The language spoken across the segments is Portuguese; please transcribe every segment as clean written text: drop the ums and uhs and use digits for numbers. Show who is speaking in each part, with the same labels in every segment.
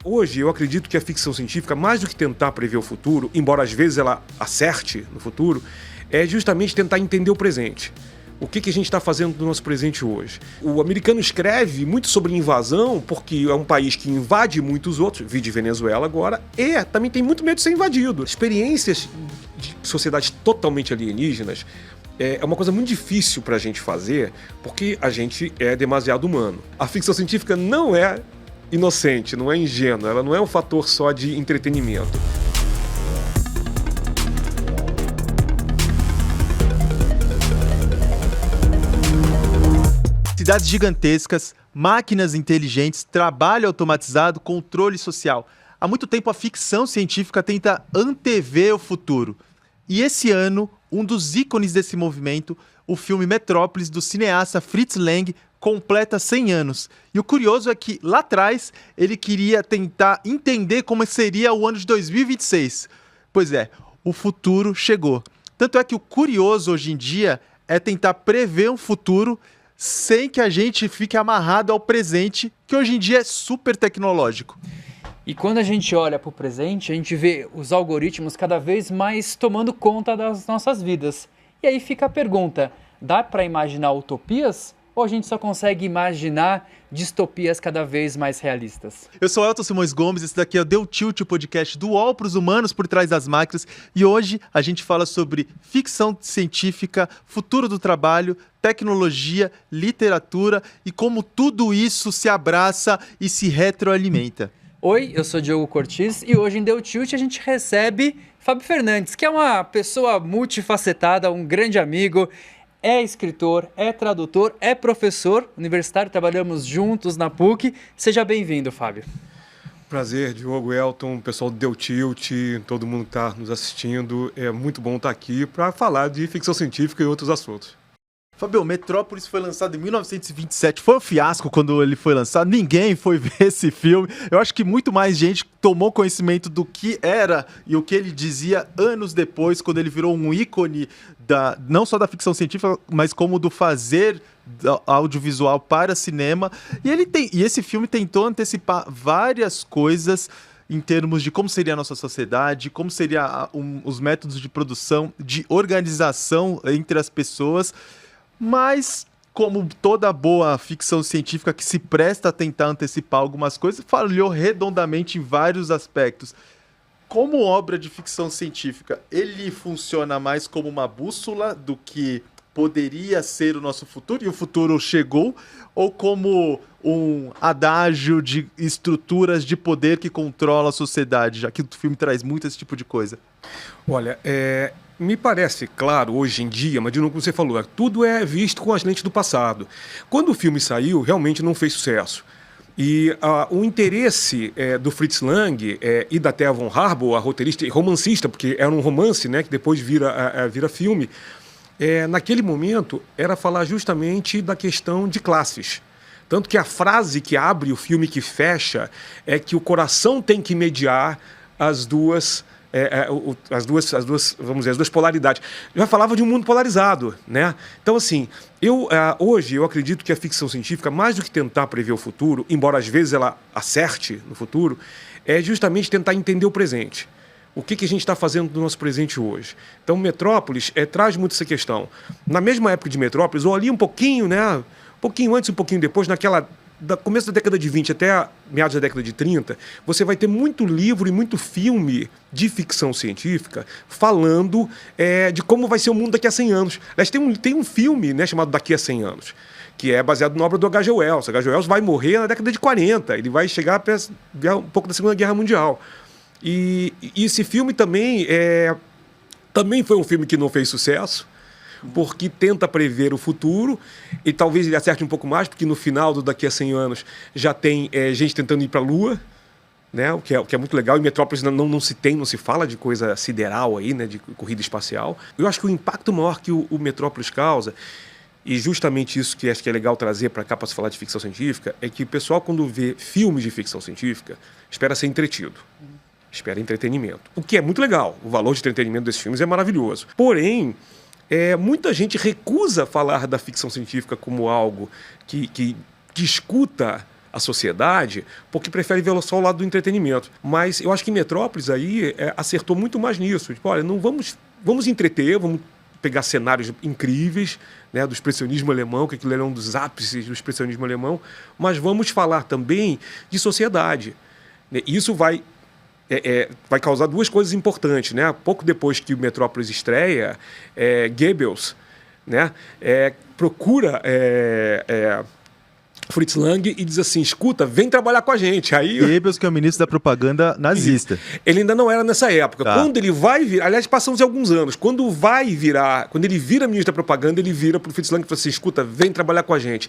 Speaker 1: Hoje, eu acredito que a ficção científica, mais do que tentar prever o futuro, embora às vezes ela acerte no futuro, é justamente tentar entender o presente. O que a gente está fazendo no nosso presente hoje? O americano escreve muito sobre invasão porque é um país que invade muitos outros, vide Venezuela agora, e também tem muito medo de ser invadido. Experiências de sociedades totalmente alienígenas é uma coisa muito difícil para a gente fazer porque a gente é demasiado humano. A ficção científica não é inocente, não é ingênua, ela não é um fator só de entretenimento.
Speaker 2: Cidades gigantescas, máquinas inteligentes, trabalho automatizado, controle social. Há muito tempo a ficção científica tenta antever o futuro. E esse ano, um dos ícones desse movimento, o filme Metrópolis, do cineasta Fritz Lang, completa 100 anos. E o curioso é que, lá atrás, ele queria tentar entender como seria o ano de 2026. Pois é, o futuro chegou. Tanto é que o curioso hoje em dia é tentar prever um futuro sem que a gente fique amarrado ao presente, que hoje em dia é super tecnológico.
Speaker 3: E quando a gente olha para o presente, a gente vê os algoritmos cada vez mais tomando conta das nossas vidas. E aí fica a pergunta, dá para imaginar utopias? Ou a gente só consegue imaginar distopias cada vez mais realistas?
Speaker 2: Eu sou Elton Simões Gomes, esse daqui é o Deu Tilt, o podcast do UOL para os humanos por trás das máquinas. E hoje a gente fala sobre ficção científica, futuro do trabalho, tecnologia, literatura e como tudo isso se abraça e se retroalimenta.
Speaker 3: Oi, eu sou Diogo Cortiz e hoje em Deu Tilt a gente recebe Fábio Fernandes, que é uma pessoa multifacetada, um grande amigo. É escritor, é tradutor, é professor universitário, trabalhamos juntos na PUC. Seja bem-vindo, Fábio.
Speaker 1: Prazer, Diogo, Elton, pessoal do Deu Tilt, todo mundo que está nos assistindo. É muito bom estar aqui para falar de ficção científica e outros assuntos.
Speaker 2: Fábio, Metrópolis foi lançado em 1927, foi um fiasco quando ele foi lançado, ninguém foi ver esse filme. Eu acho que muito mais gente tomou conhecimento do que era e o que ele dizia anos depois, quando ele virou um ícone não só da ficção científica, mas como do fazer audiovisual para cinema. E esse filme tentou antecipar várias coisas em termos de como seria a nossa sociedade, como seriam os métodos de produção, de organização entre as pessoas. Mas, como toda boa ficção científica que se presta a tentar antecipar algumas coisas, falhou redondamente em vários aspectos. Como obra de ficção científica, ele funciona mais como uma bússola do que poderia ser o nosso futuro, e o futuro chegou, ou como um adágio de estruturas de poder que controla a sociedade, já que o filme traz muito esse tipo de coisa?
Speaker 1: Olha, me parece claro hoje em dia, mas de novo como você falou, tudo é visto com as lentes do passado. Quando o filme saiu, realmente não fez sucesso. E o interesse do Fritz Lang e da Thea von Harbou, a roteirista e romancista, porque era um romance, né, que depois vira filme, naquele momento era falar justamente da questão de classes. Tanto que a frase que abre o filme que fecha é que o coração tem que mediar as duas vamos dizer, as duas polaridades. Já falava de um mundo polarizado, né? Então, assim, hoje eu acredito que a ficção científica, mais do que tentar prever o futuro, embora às vezes ela acerte no futuro, é justamente tentar entender o presente. O que a gente está fazendo no nosso presente hoje. Então, Metrópolis traz muito essa questão. Na mesma época de Metrópolis, ou ali um pouquinho, né? Um pouquinho antes, um pouquinho depois, da começo da década de 20 até meados da década de 30, você vai ter muito livro e muito filme de ficção científica falando de como vai ser o mundo daqui a 100 anos. Aliás, tem um filme, né, chamado Daqui a 100 Anos, que é baseado na obra do H.G. Wells. H.G. Wells vai morrer na década de 40, ele vai chegar um pouco da Segunda Guerra Mundial. E esse filme também foi um filme que não fez sucesso, porque tenta prever o futuro, e talvez ele acerte um pouco mais, porque no final do Daqui a 100 anos já tem gente tentando ir para a Lua, né? O que é muito legal. Em Metrópolis não se fala de coisa sideral aí, né? De corrida espacial. Eu acho que o impacto maior que o Metrópolis causa, e justamente isso que acho que é legal trazer para cá para se falar de ficção científica, é que o pessoal, quando vê filmes de ficção científica, espera ser entretido. Espera entretenimento. O que é muito legal. O valor de entretenimento desses filmes é maravilhoso. Porém, muita gente recusa falar da ficção científica como algo que discuta a sociedade, porque prefere ver só o lado do entretenimento. Mas eu acho que Metrópolis aí acertou muito mais nisso. Tipo, olha, não vamos entreter, vamos pegar cenários incríveis, né, do expressionismo alemão, que aquilo era um dos ápices do expressionismo alemão, mas vamos falar também de sociedade. Isso vai causar duas coisas importantes, né? Pouco depois que o Metrópolis estreia, Goebbels, né, procura Fritz Lang e diz assim, escuta, vem trabalhar com a gente. Aí,
Speaker 2: Goebbels, que é o ministro da propaganda nazista.
Speaker 1: Ele ainda não era nessa época.
Speaker 2: Tá.
Speaker 1: Quando ele vai virar, aliás, passamos alguns anos, quando ele vira ministro da propaganda, ele vira para o Fritz Lang e fala assim, escuta, vem trabalhar com a gente.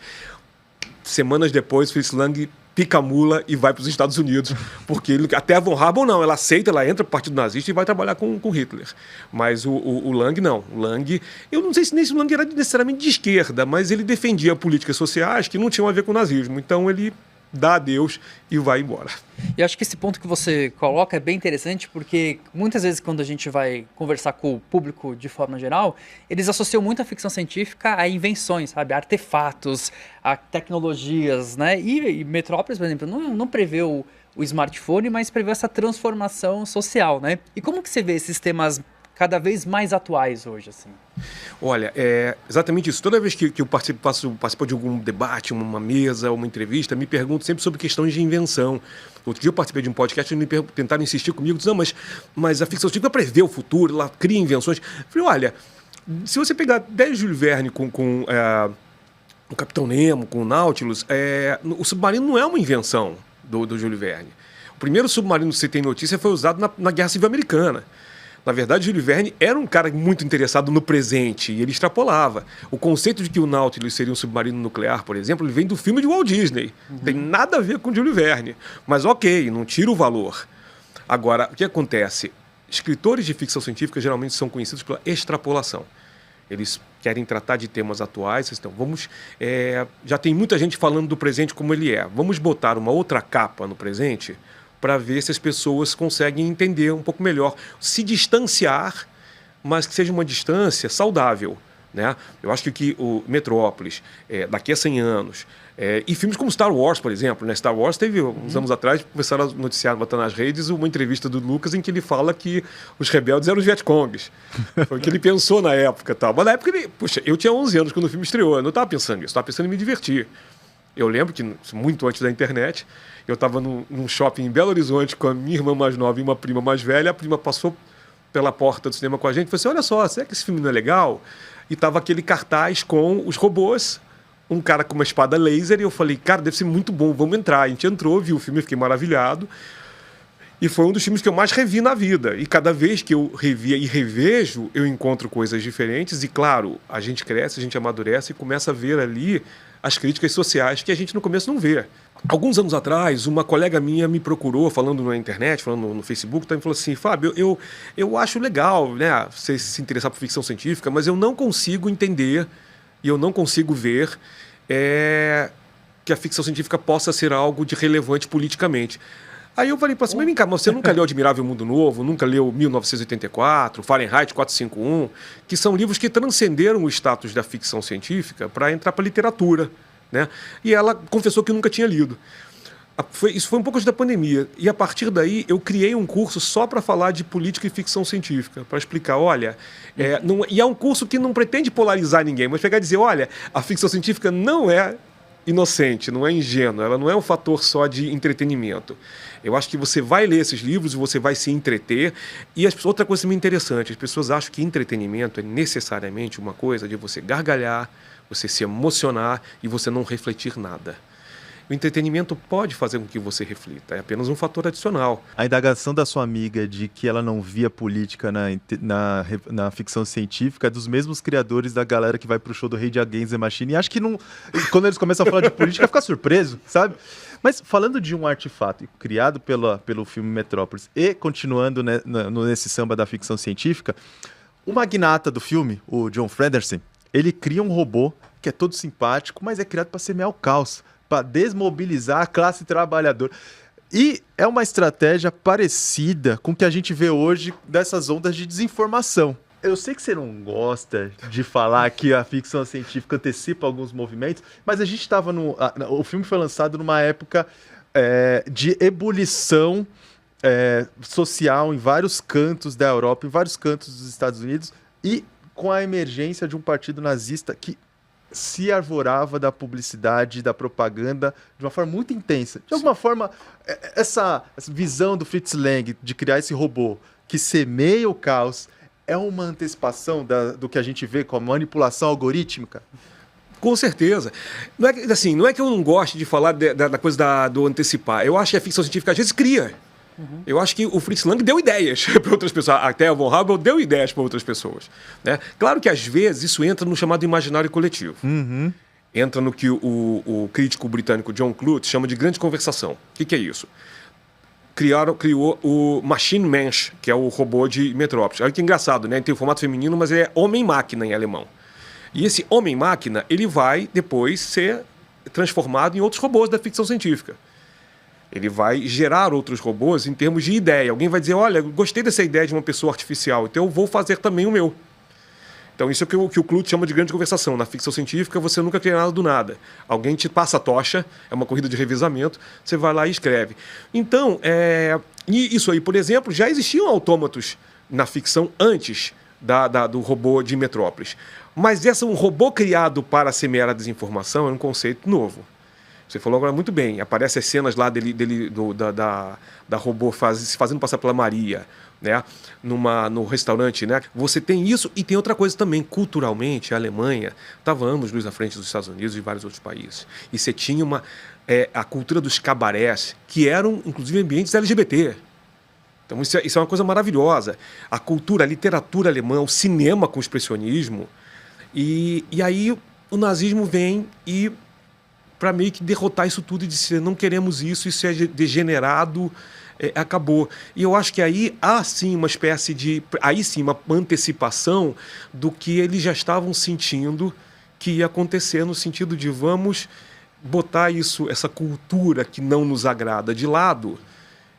Speaker 1: Semanas depois, Fritz Lang pica a mula e vai para os Estados Unidos, porque até a von Haber não, ela aceita, ela entra para o Partido Nazista e vai trabalhar com Hitler. Mas o Lang não. O Lang, eu não sei se nem o Lang era necessariamente de esquerda, mas ele defendia políticas sociais que não tinham a ver com o nazismo. Então ele dá adeus e vai embora.
Speaker 3: E acho que esse ponto que você coloca é bem interessante, porque muitas vezes quando a gente vai conversar com o público de forma geral, eles associam muito a ficção científica a invenções, sabe? A artefatos, a tecnologias, né? E Metrópolis, por exemplo, não prevê o smartphone, mas prevê essa transformação social, né? E como que você vê esses temas cada vez mais atuais hoje, assim?
Speaker 1: Olha, exatamente isso. Toda vez que eu participo de algum debate, uma mesa, uma entrevista, me pergunto sempre sobre questões de invenção. Outro dia eu participei de um podcast e tentaram insistir comigo, dizendo, não, mas a ficção científica prevê o futuro, ela cria invenções. Eu falei, olha, se você pegar 10 Júlio Verne com o Capitão Nemo, com o Nautilus, o submarino não é uma invenção do Júlio Verne. O primeiro submarino que você tem notícia foi usado na Guerra Civil Americana. Na verdade, Júlio Verne era um cara muito interessado no presente e ele extrapolava. O conceito de que o Nautilus seria um submarino nuclear, por exemplo, ele vem do filme de Walt Disney. Tem nada a ver com Júlio Verne. Mas ok, não tira o valor. Agora, o que acontece? Escritores de ficção científica geralmente são conhecidos pela extrapolação. Eles querem tratar de temas atuais. Então, já tem muita gente falando do presente como ele é. Vamos botar uma outra capa no presente para ver se as pessoas conseguem entender um pouco melhor, se distanciar, mas que seja uma distância saudável, né? Eu acho que o Metrópolis, daqui a 100 anos, e filmes como Star Wars, por exemplo, né? Star Wars teve, uns anos atrás, começaram a noticiar, botar nas redes, uma entrevista do Lucas em que ele fala que os rebeldes eram os Vietcongs. Foi o que ele pensou na época. Tal. Mas na época, eu tinha 11 anos quando o filme estreou, eu não estava pensando nisso, estava pensando em me divertir. Eu lembro que, muito antes da internet, eu estava num shopping em Belo Horizonte com a minha irmã mais nova e uma prima mais velha. A prima passou pela porta do cinema com a gente e falou assim, olha só, será que esse filme não é legal? E estava aquele cartaz com os robôs, um cara com uma espada laser, e eu falei, cara, deve ser muito bom, vamos entrar. A gente entrou, viu o filme, fiquei maravilhado. E foi um dos filmes que eu mais revi na vida. E cada vez que eu revia e revejo, eu encontro coisas diferentes. E claro, a gente cresce, a gente amadurece e começa a ver ali as críticas sociais que a gente no começo não vê. Alguns anos atrás, uma colega minha me procurou, falando na internet, falando no Facebook, e falou assim, Fábio, eu acho legal, né, você se interessar por ficção científica, mas eu não consigo entender e eu não consigo ver que a ficção científica possa ser algo de relevante politicamente. Aí eu falei para você, mas vem cá, você nunca leu Admirável Mundo Novo, nunca leu 1984, Fahrenheit 451, que são livros que transcenderam o status da ficção científica para entrar para a literatura, né? E ela confessou que nunca tinha lido. Isso foi um pouco antes da pandemia. E a partir daí eu criei um curso só para falar de política e ficção científica, para explicar, olha, e é um curso que não pretende polarizar ninguém, mas pegar e dizer, olha, a ficção científica não é inocente, não é ingênua, ela não é um fator só de entretenimento. Eu acho que você vai ler esses livros e você vai se entreter. E outra coisa também interessante, as pessoas acham que entretenimento é necessariamente uma coisa de você gargalhar, você se emocionar e você não refletir nada. O entretenimento pode fazer com que você reflita, é apenas um fator adicional.
Speaker 2: A indagação da sua amiga de que ela não via política na ficção científica é dos mesmos criadores da galera que vai pro show do Rage Against the Machine. E acho que não, quando eles começam a falar de política, fica surpreso, sabe? Mas falando de um artefato criado pelo filme Metrópolis e continuando nesse samba da ficção científica, o magnata do filme, o John Fredersen, ele cria um robô que é todo simpático, mas é criado para semear o caos, para desmobilizar a classe trabalhadora. E é uma estratégia parecida com o que a gente vê hoje dessas ondas de desinformação. Eu sei que você não gosta de falar que a ficção científica antecipa alguns movimentos, mas a gente estava o filme foi lançado numa época de ebulição social em vários cantos da Europa, em vários cantos dos Estados Unidos, e com a emergência de um partido nazista que se arvorava da publicidade, da propaganda, de uma forma muito intensa. De alguma forma, essa visão do Fritz Lang de criar esse robô que semeia o caos é uma antecipação do que a gente vê com a manipulação algorítmica?
Speaker 1: Com certeza. Não é que eu não goste de falar da coisa do antecipar. Eu acho que a ficção científica às vezes cria. Eu acho que o Fritz Lang deu ideias para outras pessoas. Até o von Haber deu ideias para outras pessoas. Né? Claro que às vezes isso entra no chamado imaginário coletivo. Entra no que o crítico britânico John Clute chama de grande conversação. O que é isso? Criou o Machine Mensch, que é o robô de Metrópolis. Olha que engraçado, né? Ele tem o formato feminino, mas ele é homem-máquina em alemão. E esse homem-máquina, ele vai depois ser transformado em outros robôs da ficção científica. Ele vai gerar outros robôs em termos de ideia. Alguém vai dizer, olha, gostei dessa ideia de uma pessoa artificial, então eu vou fazer também o meu. Então isso é o que o Clute chama de grande conversação. Na ficção científica você nunca cria nada do nada. Alguém te passa a tocha, é uma corrida de revezamento, você vai lá e escreve. Então, e isso aí, por exemplo, já existiam autômatos na ficção antes do robô de Metrópolis. Mas um robô criado para semear a desinformação é um conceito novo. Você falou agora muito bem. Aparecem as cenas lá da robô se fazendo passar pela Maria, né? No restaurante, né? Você tem isso e tem outra coisa também. Culturalmente, a Alemanha estava anos-luz à frente dos Estados Unidos e vários outros países. E você tinha a cultura dos cabarés, que eram, inclusive, ambientes LGBT. Então, isso é uma coisa maravilhosa. A cultura, a literatura alemã, o cinema com o expressionismo. E aí o nazismo vem para meio que derrotar isso tudo e dizer, não queremos isso é degenerado, acabou. E eu acho que aí há sim uma espécie uma antecipação do que eles já estavam sentindo que ia acontecer, no sentido de vamos botar essa cultura que não nos agrada de lado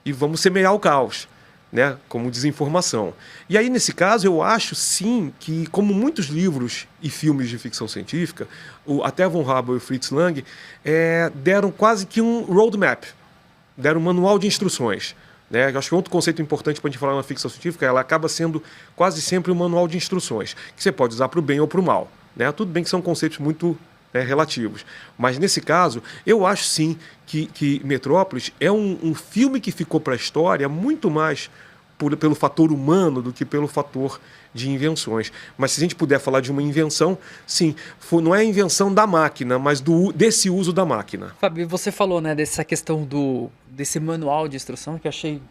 Speaker 1: e vamos semear o caos. Né, como desinformação. E aí, nesse caso, eu acho, sim, que, como muitos livros e filmes de ficção científica, até von Haber e Fritz Lang deram quase que um roadmap, deram um manual de instruções. Né? Eu acho que outro conceito importante para a gente falar na ficção científica, ela acaba sendo quase sempre um manual de instruções, que você pode usar para o bem ou para o mal. Né? Tudo bem que são conceitos muito relativos. Mas, nesse caso, eu acho, sim, que Metrópolis é um filme que ficou para a história muito mais pelo fator humano do que pelo fator de invenções. Mas se a gente puder falar de uma invenção, sim, não é a invenção da máquina, mas desse uso da máquina.
Speaker 3: Fábio, você falou, né, dessa questão desse manual de instrução, que eu achei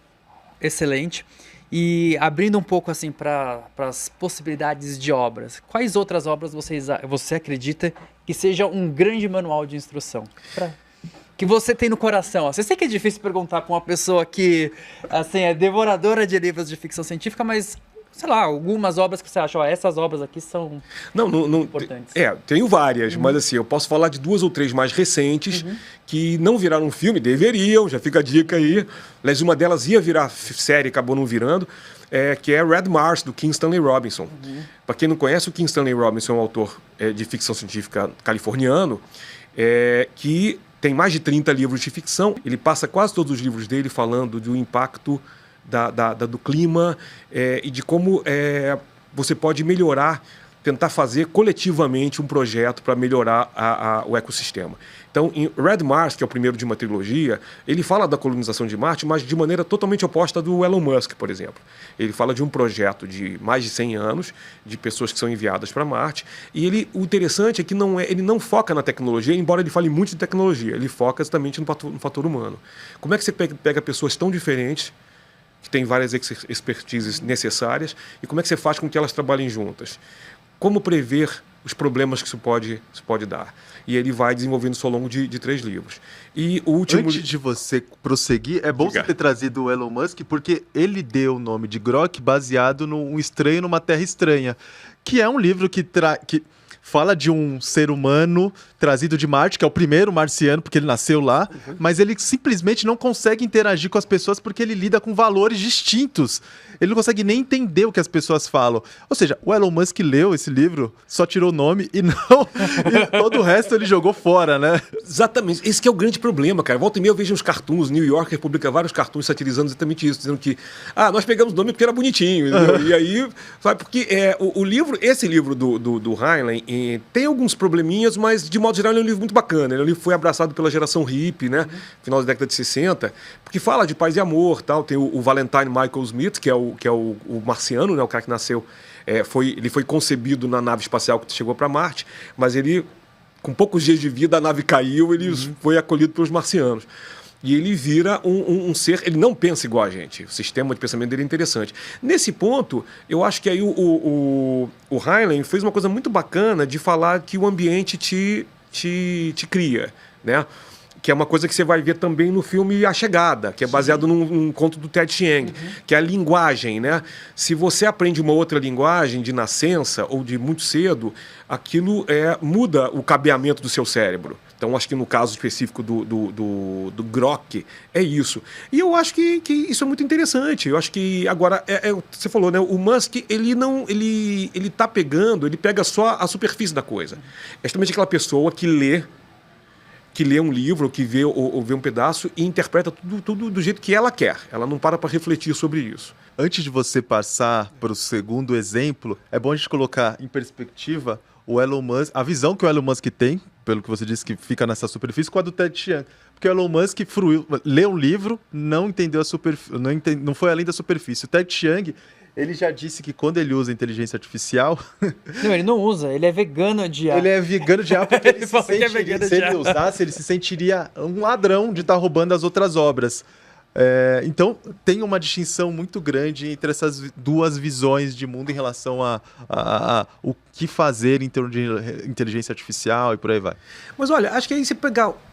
Speaker 3: excelente. E abrindo um pouco assim para as possibilidades de obras, quais outras obras você acredita que seja um grande manual de instrução? Que você tem no coração? Eu sei que é difícil perguntar para uma pessoa que assim, é devoradora de livros de ficção científica, mas, sei lá, algumas obras que você acha, essas obras aqui são importantes.
Speaker 1: Tenho várias, mas assim, eu posso falar de 2 ou 3 mais recentes que não viraram um filme, deveriam, já fica a dica aí. Aliás, uma delas ia virar série, acabou não virando, que é Red Mars, do Kim Stanley Robinson. Para quem não conhece, o Kim Stanley Robinson é um autor de ficção científica californiano, que tem mais de 30 livros de ficção. Ele passa quase todos os livros dele falando do impacto do clima e de como você pode melhorar, tentar fazer coletivamente um projeto para melhorar o ecossistema. Então, em Red Mars, que é o primeiro de uma trilogia, ele fala da colonização de Marte, mas de maneira totalmente oposta do Elon Musk, por exemplo. Ele fala de um projeto de mais de 100 anos, de pessoas que são enviadas para Marte, e o interessante é que ele não foca na tecnologia, embora ele fale muito de tecnologia, ele foca exatamente no fator humano. Como é que você pega pessoas tão diferentes, que têm várias expertises necessárias, e como é que você faz com que elas trabalhem juntas? Como prever os problemas que isso pode dar? E ele vai desenvolvendo isso ao longo de 3 livros. E o último...
Speaker 2: Antes de você prosseguir, é bom você ter trazido o Elon Musk, porque ele deu o nome de Grok baseado num Estranho numa Terra Estranha, que é um livro que fala de um ser humano trazido de Marte, que é o primeiro marciano, porque ele nasceu lá, mas ele simplesmente não consegue interagir com as pessoas porque ele lida com valores distintos. Ele não consegue nem entender o que as pessoas falam. Ou seja, o Elon Musk leu esse livro, só tirou o nome e todo o resto ele jogou fora, né?
Speaker 1: Exatamente. Esse que é o grande problema, cara. Volta e meia eu vejo uns cartoons, New Yorker publica vários cartoons satirizando exatamente isso, dizendo que nós pegamos o nome porque era bonitinho, entendeu? E aí, sabe, porque esse livro do Heinlein tem alguns probleminhas, mas de modo geral ele é um livro muito bacana. Ele foi abraçado pela geração hippie, né? Final da década de 60, porque fala de paz e amor, tal. Tem o Valentine Michael Smith, que é o marciano, né? O cara que nasceu, ele foi concebido na nave espacial que chegou para Marte, mas ele, com poucos dias de vida, a nave caiu, ele foi acolhido pelos marcianos. E ele vira um ser, ele não pensa igual a gente. O sistema de pensamento dele é interessante. Nesse ponto, eu acho que aí o Heinlein fez uma coisa muito bacana de falar que o ambiente te cria, né? Que é uma coisa que você vai ver também no filme A Chegada, que é baseado num conto do Ted Chiang, que é a linguagem, né? Se você aprende uma outra linguagem de nascença ou de muito cedo, aquilo muda o cabeamento do seu cérebro. Então, acho que no caso específico do Grok, é isso. E eu acho que isso é muito interessante. Eu acho que, agora, você falou, né? O Musk, ele tá pegando, ele pega só a superfície da coisa. É justamente aquela pessoa que lê um livro, que vê ou vê um pedaço e interpreta tudo do jeito que ela quer. Ela não para refletir sobre isso.
Speaker 2: Antes de você passar para o segundo exemplo, é bom a gente colocar em perspectiva o Elon Musk, a visão que o Elon Musk tem, pelo que você disse que fica nessa superfície, com a do Ted Chiang. Porque o Elon Musk leu um livro, não entendeu não foi além da superfície. O Ted Chiang, ele já disse que quando ele usa inteligência artificial...
Speaker 3: Não, ele não usa, ele é vegano de IA.
Speaker 2: Ele é vegano de IA porque ele se sentiria, se ele usasse, ele se sentiria um ladrão de estar roubando as outras obras. Então, tem uma distinção muito grande entre essas duas visões de mundo em relação a o que fazer em termos de inteligência artificial e por aí vai.
Speaker 1: Mas olha, acho que aí você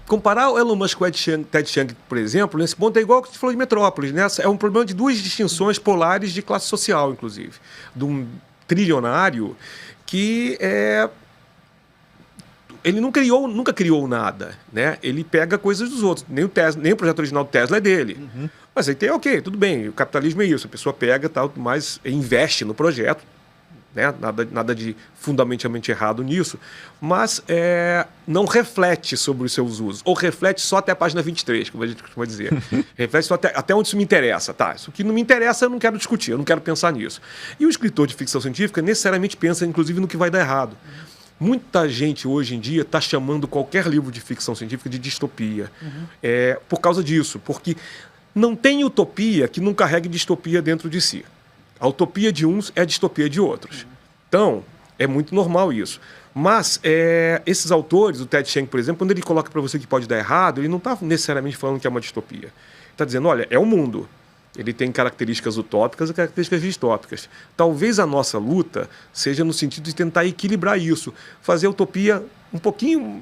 Speaker 1: comparar o Elon Musk com o Ted Chiang, por exemplo, nesse ponto é igual que você falou de Metrópolis, né? É um problema de duas distinções polares de classe social, inclusive. De um trilionário que ele nunca criou nada, né? Ele pega coisas dos outros. Nem o projeto original do Tesla é dele. Mas aí tem, ok, tudo bem, o capitalismo é isso. A pessoa pega, tal, mas investe no projeto, né? Nada de fundamentalmente errado nisso, mas não reflete sobre os seus usos. Ou reflete só até a página 23, como a gente costuma dizer. Reflete só até onde isso me interessa. Tá, isso que não me interessa, eu não quero discutir, eu não quero pensar nisso. E o escritor de ficção científica necessariamente pensa, inclusive, no que vai dar errado. Muita gente hoje em dia está chamando qualquer livro de ficção científica de distopia. Por causa disso, porque não tem utopia que não carregue distopia dentro de si. A utopia de uns é a distopia de outros. Então, é muito normal isso. Mas esses autores, o Ted Chiang, por exemplo, quando ele coloca para você que pode dar errado, ele não está necessariamente falando que é uma distopia. Está dizendo, olha, é o mundo. Ele tem características utópicas e características distópicas. Talvez a nossa luta seja no sentido de tentar equilibrar isso, fazer a utopia um pouquinho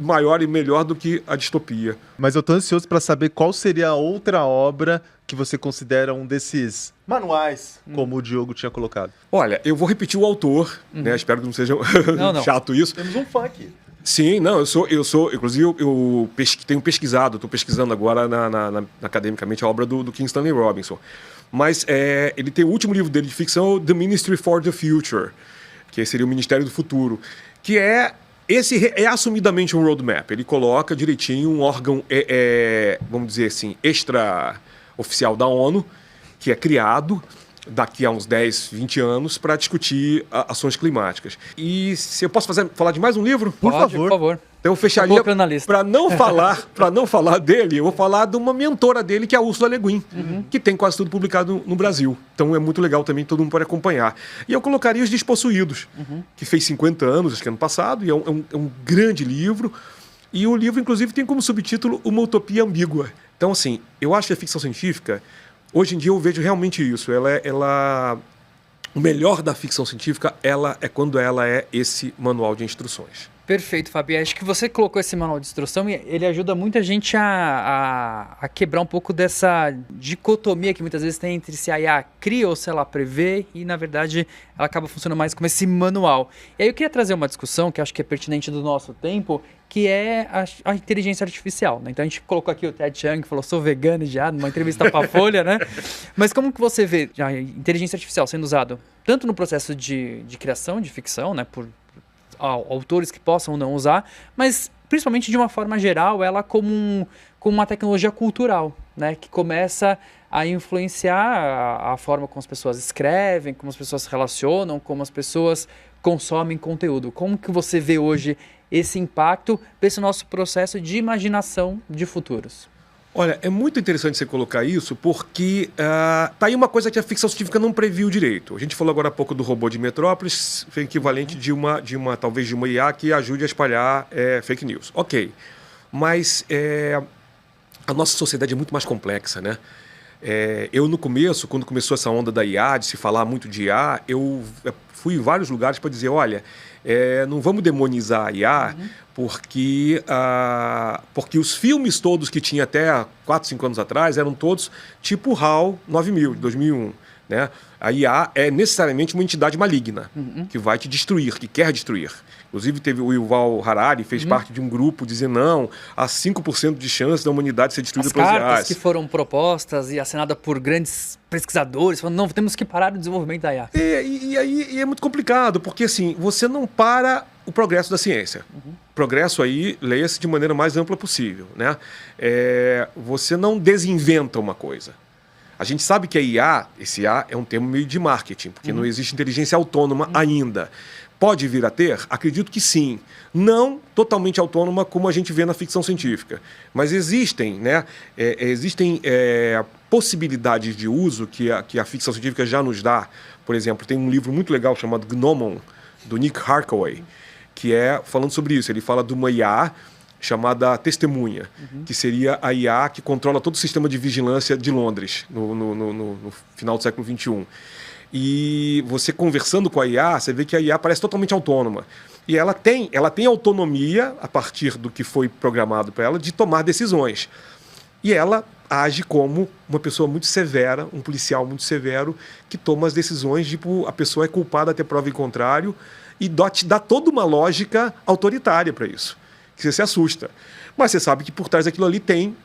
Speaker 1: maior e melhor do que a distopia.
Speaker 2: Mas eu estou ansioso para saber qual seria a outra obra que você considera um desses manuais, como o Diogo tinha colocado.
Speaker 1: Olha, eu vou repetir o autor, né? Espero que não seja chato isso.
Speaker 2: Temos um fã aqui.
Speaker 1: Sim, não, eu sou, inclusive eu tenho pesquisado, estou pesquisando agora academicamente a obra do King Stanley Robinson. Mas ele tem o último livro dele de ficção, The Ministry for the Future, que seria o Ministério do Futuro, que esse é assumidamente um roadmap. Ele coloca direitinho um órgão, vamos dizer assim, extra-oficial da ONU, que é criado daqui a uns 10, 20 anos para discutir ações climáticas. E se eu posso falar de mais um livro?
Speaker 3: Por favor.
Speaker 1: Então eu fecharia, para não falar dele, eu vou falar de uma mentora dele, que é a Ursula Le Guin, que tem quase tudo publicado no Brasil. Então é muito legal também, todo mundo pode acompanhar. E eu colocaria Os Despossuídos, que fez 50 anos, acho que ano passado, e é um grande livro. E o livro, inclusive, tem como subtítulo Uma Utopia Ambígua. Então, assim, eu acho que a ficção científica, hoje em dia eu vejo realmente isso. o melhor da ficção científica é quando ela é esse manual de instruções.
Speaker 3: Perfeito, Fabi. Acho que você colocou esse manual de instrução e ele ajuda muita gente a quebrar um pouco dessa dicotomia que muitas vezes tem entre se a IA cria ou se ela prevê, e na verdade ela acaba funcionando mais como esse manual. E aí eu queria trazer uma discussão que eu acho que é pertinente do nosso tempo, que é a inteligência artificial, né? Então a gente colocou aqui o Ted Chiang, que falou, sou vegano já, numa entrevista para a Folha, né? Mas como que você vê a inteligência artificial sendo usado tanto no processo de criação de ficção, né, por autores que possam não usar, mas principalmente de uma forma geral, ela como uma tecnologia cultural, né, que começa a influenciar a forma como as pessoas escrevem, como as pessoas se relacionam, como as pessoas consomem conteúdo. Como que você vê hoje esse impacto desse nosso processo de imaginação de futuros?
Speaker 1: Olha, é muito interessante você colocar isso, porque tá aí uma coisa que a ficção científica não previu direito. A gente falou agora há pouco do robô de Metrópolis, foi equivalente talvez de uma IA que ajude a espalhar fake news. Ok, mas a nossa sociedade é muito mais complexa, né? Eu, no começo, quando começou essa onda da IA, de se falar muito de IA, eu fui em vários lugares para dizer, olha, não vamos demonizar a IA, porque os filmes todos que tinha até 4, 5 anos atrás eram todos tipo HAL 9000, de 2001. Né? A IA é necessariamente uma entidade maligna, que vai te destruir, que quer destruir. Inclusive, teve o Yuval Harari, fez parte de um grupo dizendo, não, há 5% de chance da humanidade ser destruída pelas IAs. As
Speaker 3: cartas que foram propostas e assinadas por grandes pesquisadores, falando, não, temos que parar o desenvolvimento da IA.
Speaker 1: E é muito complicado, porque assim, você não para o progresso da ciência. Progresso aí, leia-se de maneira mais ampla possível. Né? Você não desinventa uma coisa. A gente sabe que a IA, esse IA é um termo meio de marketing, porque não existe inteligência autônoma ainda. Pode vir a ter? Acredito que sim. Não totalmente autônoma como a gente vê na ficção científica. Mas existem, né, possibilidades de uso que a ficção científica já nos dá. Por exemplo, tem um livro muito legal chamado Gnomon, do Nick Harkaway, que é falando sobre isso. Ele fala de uma IA chamada Testemunha, que seria a IA que controla todo o sistema de vigilância de Londres, no final do século XXI. E você conversando com a IA, você vê que a IA parece totalmente autônoma. E ela tem autonomia, a partir do que foi programado para ela, de tomar decisões. E ela age como uma pessoa muito severa, um policial muito severo, que toma as decisões, tipo, a pessoa é culpada até prova em contrário, e te dá toda uma lógica autoritária para isso, que você se assusta. Mas você sabe que por trás daquilo ali tem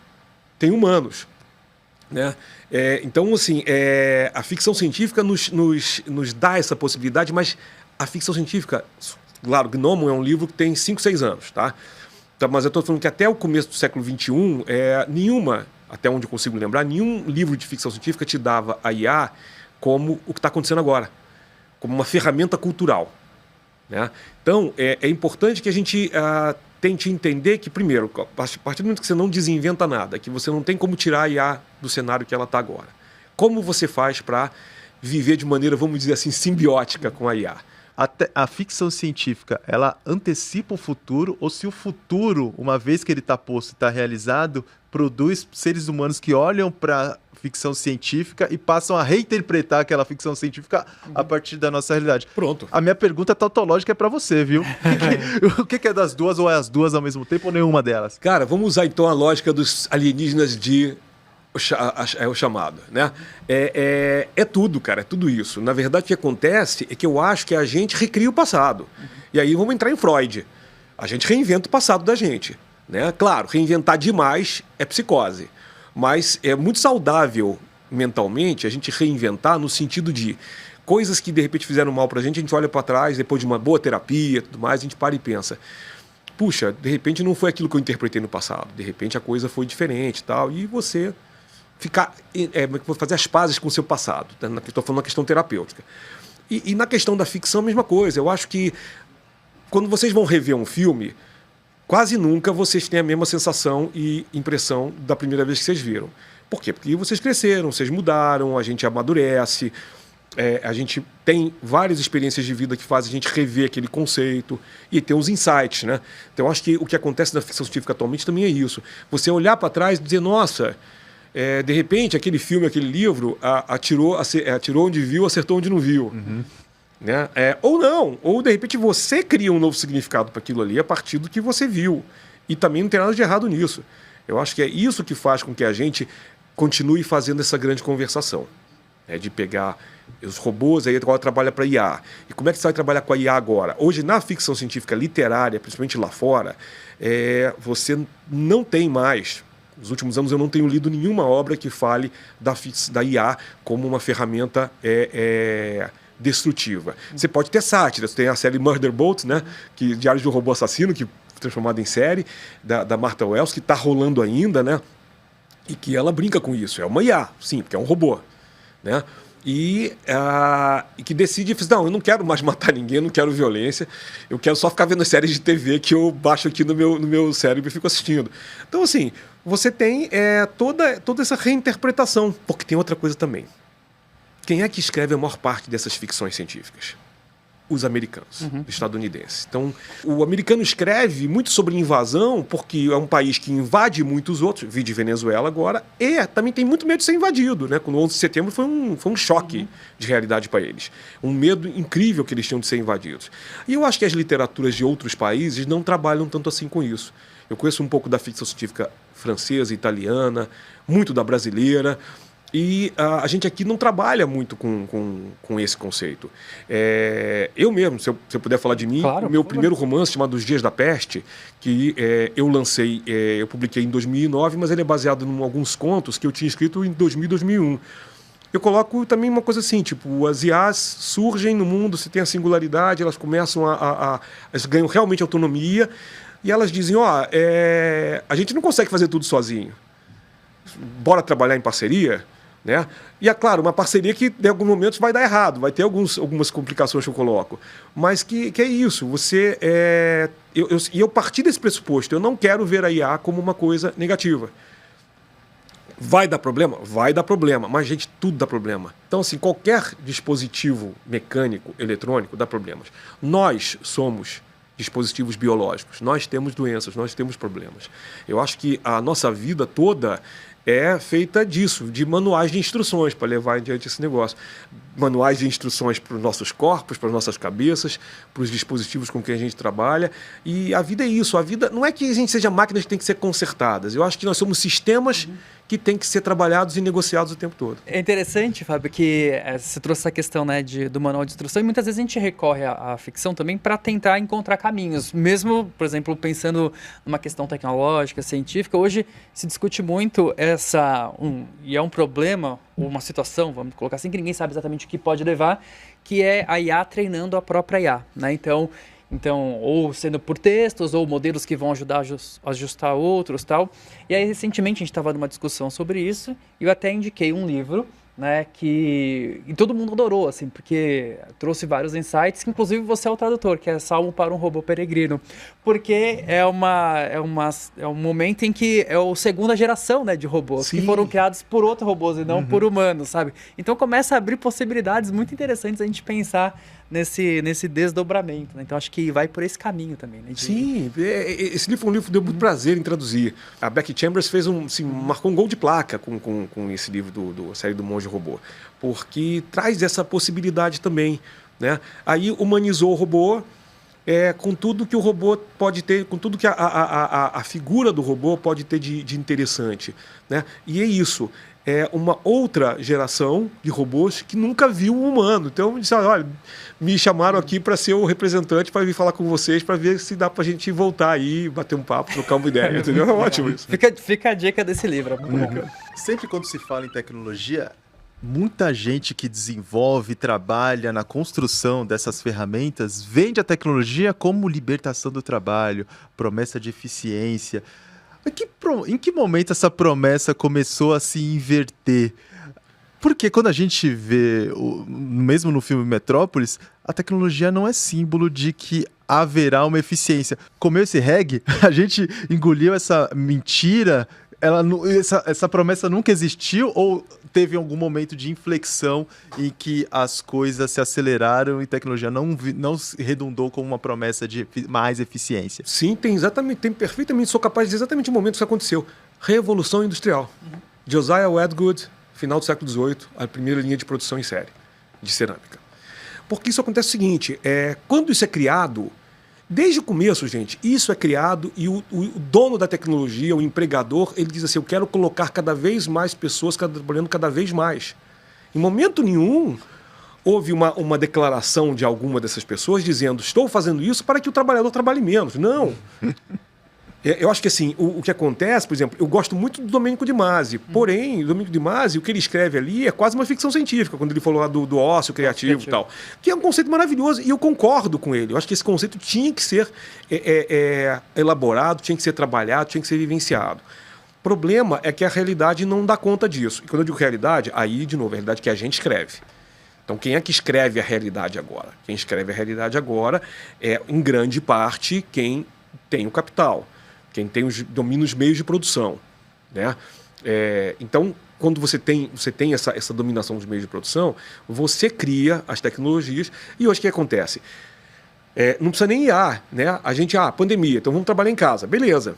Speaker 1: humanos. Né? Então, assim, a ficção científica nos dá essa possibilidade, mas a ficção científica, claro, Gnomon é um livro que tem 5, 6 anos, tá? Mas eu estou falando que até o começo do século XXI, até onde eu consigo lembrar, nenhum livro de ficção científica te dava a IA como o que está acontecendo agora, como uma ferramenta cultural. Né? Então, é importante que a gente tente entender que, primeiro, a partir do momento que você não desinventa nada, que você não tem como tirar a IA do cenário que ela está agora, como você faz para viver de maneira, vamos dizer assim, simbiótica com a IA?
Speaker 2: Até a ficção científica, ela antecipa o futuro, ou se o futuro, uma vez que ele está posto e está realizado, produz seres humanos que olham para ficção científica e passam a reinterpretar aquela ficção científica a partir da nossa realidade.
Speaker 1: Pronto.
Speaker 2: A minha pergunta tautológica é para você, viu? O que é das duas, ou é as duas ao mesmo tempo, ou nenhuma delas?
Speaker 1: Cara, vamos usar então a lógica dos alienígenas o chamado, né? É tudo, cara, é tudo isso. Na verdade, o que acontece é que eu acho que a gente recria o passado. E aí vamos entrar em Freud. A gente reinventa o passado da gente, né? Claro, reinventar demais é psicose. Mas é muito saudável mentalmente a gente reinventar no sentido de coisas que de repente fizeram mal pra gente, a gente olha para trás, depois de uma boa terapia e tudo mais, a gente para e pensa, puxa, de repente não foi aquilo que eu interpretei no passado, de repente a coisa foi diferente e tal, e você fazer as pazes com o seu passado. Estou falando na questão terapêutica. E na questão da ficção, a mesma coisa. Eu acho que quando vocês vão rever um filme, quase nunca vocês têm a mesma sensação e impressão da primeira vez que vocês viram. Por quê? Porque vocês cresceram, vocês mudaram, a gente amadurece, a gente tem várias experiências de vida que fazem a gente rever aquele conceito e ter uns insights, né? Então, eu acho que o que acontece na ficção científica atualmente também é isso. Você olhar para trás e dizer, nossa, de repente, aquele filme, aquele livro, atirou onde viu, acertou onde não viu. Né? Ou não, ou de repente você cria um novo significado para aquilo ali a partir do que você viu. E também não tem nada de errado nisso. Eu acho que é isso que faz com que a gente continue fazendo essa grande conversação. De pegar os robôs, aí agora trabalha para IA. E como é que você vai trabalhar com a IA agora? Hoje, na ficção científica literária, principalmente lá fora, você não tem mais... Nos últimos anos eu não tenho lido nenhuma obra que fale da IA como uma ferramenta destrutiva. Você pode ter sátiras, tem a série Murder Boat, né? Diário de um Robô Assassino, que foi transformada em série, da Martha Wells, que está rolando ainda, né? E que ela brinca com isso. É uma IA, sim, porque é um robô. Né? E que decide, não, eu não quero mais matar ninguém, eu não quero violência, eu quero só ficar vendo as séries de TV que eu baixo aqui no meu cérebro e fico assistindo. Então, assim, você tem toda essa reinterpretação, porque tem outra coisa também. Quem é que escreve a maior parte dessas ficções científicas? Os americanos, os estadunidenses. Então, o americano escreve muito sobre invasão, porque é um país que invade muitos outros, vi de Venezuela agora, e também tem muito medo de ser invadido. Né? Quando o 11 de setembro foi um choque de realidade para eles. Um medo incrível que eles tinham de ser invadidos. E eu acho que as literaturas de outros países não trabalham tanto assim com isso. Eu conheço um pouco da ficção científica francesa, italiana, muito da brasileira, e a gente aqui não trabalha muito com esse conceito. Eu mesmo, se eu puder falar de mim,
Speaker 3: claro,
Speaker 1: o meu primeiro romance, chamado Os Dias da Peste, que eu lancei, eu publiquei em 2009, mas ele é baseado em alguns contos que eu tinha escrito em 2000 e 2001. Eu coloco também uma coisa assim, tipo, as IAs surgem no mundo, se tem a singularidade, elas começam elas ganham realmente autonomia, e elas dizem, a gente não consegue fazer tudo sozinho. Bora trabalhar em parceria? Né? E é claro, uma parceria que em alguns momentos vai dar errado, vai ter algumas complicações que eu coloco, mas que é isso, eu parti desse pressuposto, eu não quero ver a IA como uma coisa negativa. Vai dar problema? Vai dar problema, mas gente, tudo dá problema. Então assim, qualquer dispositivo mecânico, eletrônico, dá problemas. Nós somos dispositivos biológicos, nós temos doenças, nós temos problemas. Eu acho que a nossa vida toda é feita disso, de manuais de instruções para levar adiante esse negócio. Manuais de instruções para os nossos corpos, para as nossas cabeças, para os dispositivos com que a gente trabalha. E a vida é isso. A vida não é que a gente seja máquinas que têm que ser consertadas. Eu acho que nós somos sistemas que têm que ser trabalhados e negociados o tempo todo.
Speaker 3: É interessante, Fábio, que você trouxe essa questão, né, do manual de instrução, e muitas vezes a gente recorre à ficção também para tentar encontrar caminhos. Mesmo, por exemplo, pensando numa questão tecnológica, científica, hoje se discute muito e é um problema, ou uma situação, vamos colocar assim, que ninguém sabe exatamente o que pode levar, que é a IA treinando a própria IA, né? Então, ou sendo por textos, ou modelos que vão ajudar a ajustar outros, tal. E aí, recentemente, a gente estava numa discussão sobre isso, e eu até indiquei um livro, né, e todo mundo adorou, assim, porque trouxe vários insights, que inclusive você é o tradutor, que é Salmo para um Robô Peregrino, porque é um momento em que é a segunda geração, né, de robôs,
Speaker 1: Sim.
Speaker 3: que foram criados por outros robôs e não por humanos, sabe? Então começa a abrir possibilidades muito interessantes a gente pensar nesse desdobramento, né? Então acho que vai por esse caminho também, né?
Speaker 1: Sim, esse livro foi um livro que deu muito prazer em traduzir. A Becky Chambers marcou um gol de placa com esse livro da série do Monge Robô, porque traz essa possibilidade também, né? Aí humanizou o robô, com tudo que o robô pode ter, com tudo que a figura do robô pode ter de interessante, né? E é isso. É uma outra geração de robôs que nunca viu um humano. Então, disseram, olha, me chamaram aqui para ser o representante, para vir falar com vocês, para ver se dá para a gente voltar aí, bater um papo, trocar uma ideia, entendeu? É ótimo isso.
Speaker 3: Fica a dica desse livro, é muito bom.
Speaker 2: Sempre quando se fala em tecnologia, muita gente que desenvolve, trabalha na construção dessas ferramentas, vende a tecnologia como libertação do trabalho, promessa de eficiência. Em que momento essa promessa começou a se inverter? Porque quando a gente vê, mesmo no filme Metrópolis, a tecnologia não é símbolo de que haverá uma eficiência. Comeu esse reggae, a gente engoliu essa mentira, essa promessa nunca existiu, ou teve algum momento de inflexão em que as coisas se aceleraram e tecnologia não redundou como uma promessa de mais eficiência?
Speaker 1: Sim, tem perfeitamente, sou capaz de dizer exatamente o momento que isso aconteceu. Revolução Industrial. Josiah Wedgwood, final do século XVIII, a primeira linha de produção em série de cerâmica. Porque isso acontece o seguinte, quando isso é criado, desde o começo, gente, isso é criado e o dono da tecnologia, o empregador, ele diz assim, eu quero colocar cada vez mais pessoas trabalhando cada vez mais. Em momento nenhum, houve uma declaração de alguma dessas pessoas dizendo, estou fazendo isso para que o trabalhador trabalhe menos. Não. Eu acho que assim, o que acontece, por exemplo, eu gosto muito do Domenico de Masi, porém, o Domenico de Masi, o que ele escreve ali é quase uma ficção científica, quando ele falou lá do ócio criativo e tal, que é um conceito maravilhoso, e eu concordo com ele. Eu acho que esse conceito tinha que ser elaborado, tinha que ser trabalhado, tinha que ser vivenciado. O problema é que a realidade não dá conta disso. E quando eu digo realidade, aí, de novo, a realidade que a gente escreve. Então, quem é que escreve a realidade agora? Quem escreve a realidade agora é, em grande parte, quem tem o capital, quem domina os meios de produção, né? Então, quando você tem essa dominação dos meios de produção, você cria as tecnologias. E hoje o que acontece? Não precisa nem IA, né? A gente, pandemia, então vamos trabalhar em casa. Beleza.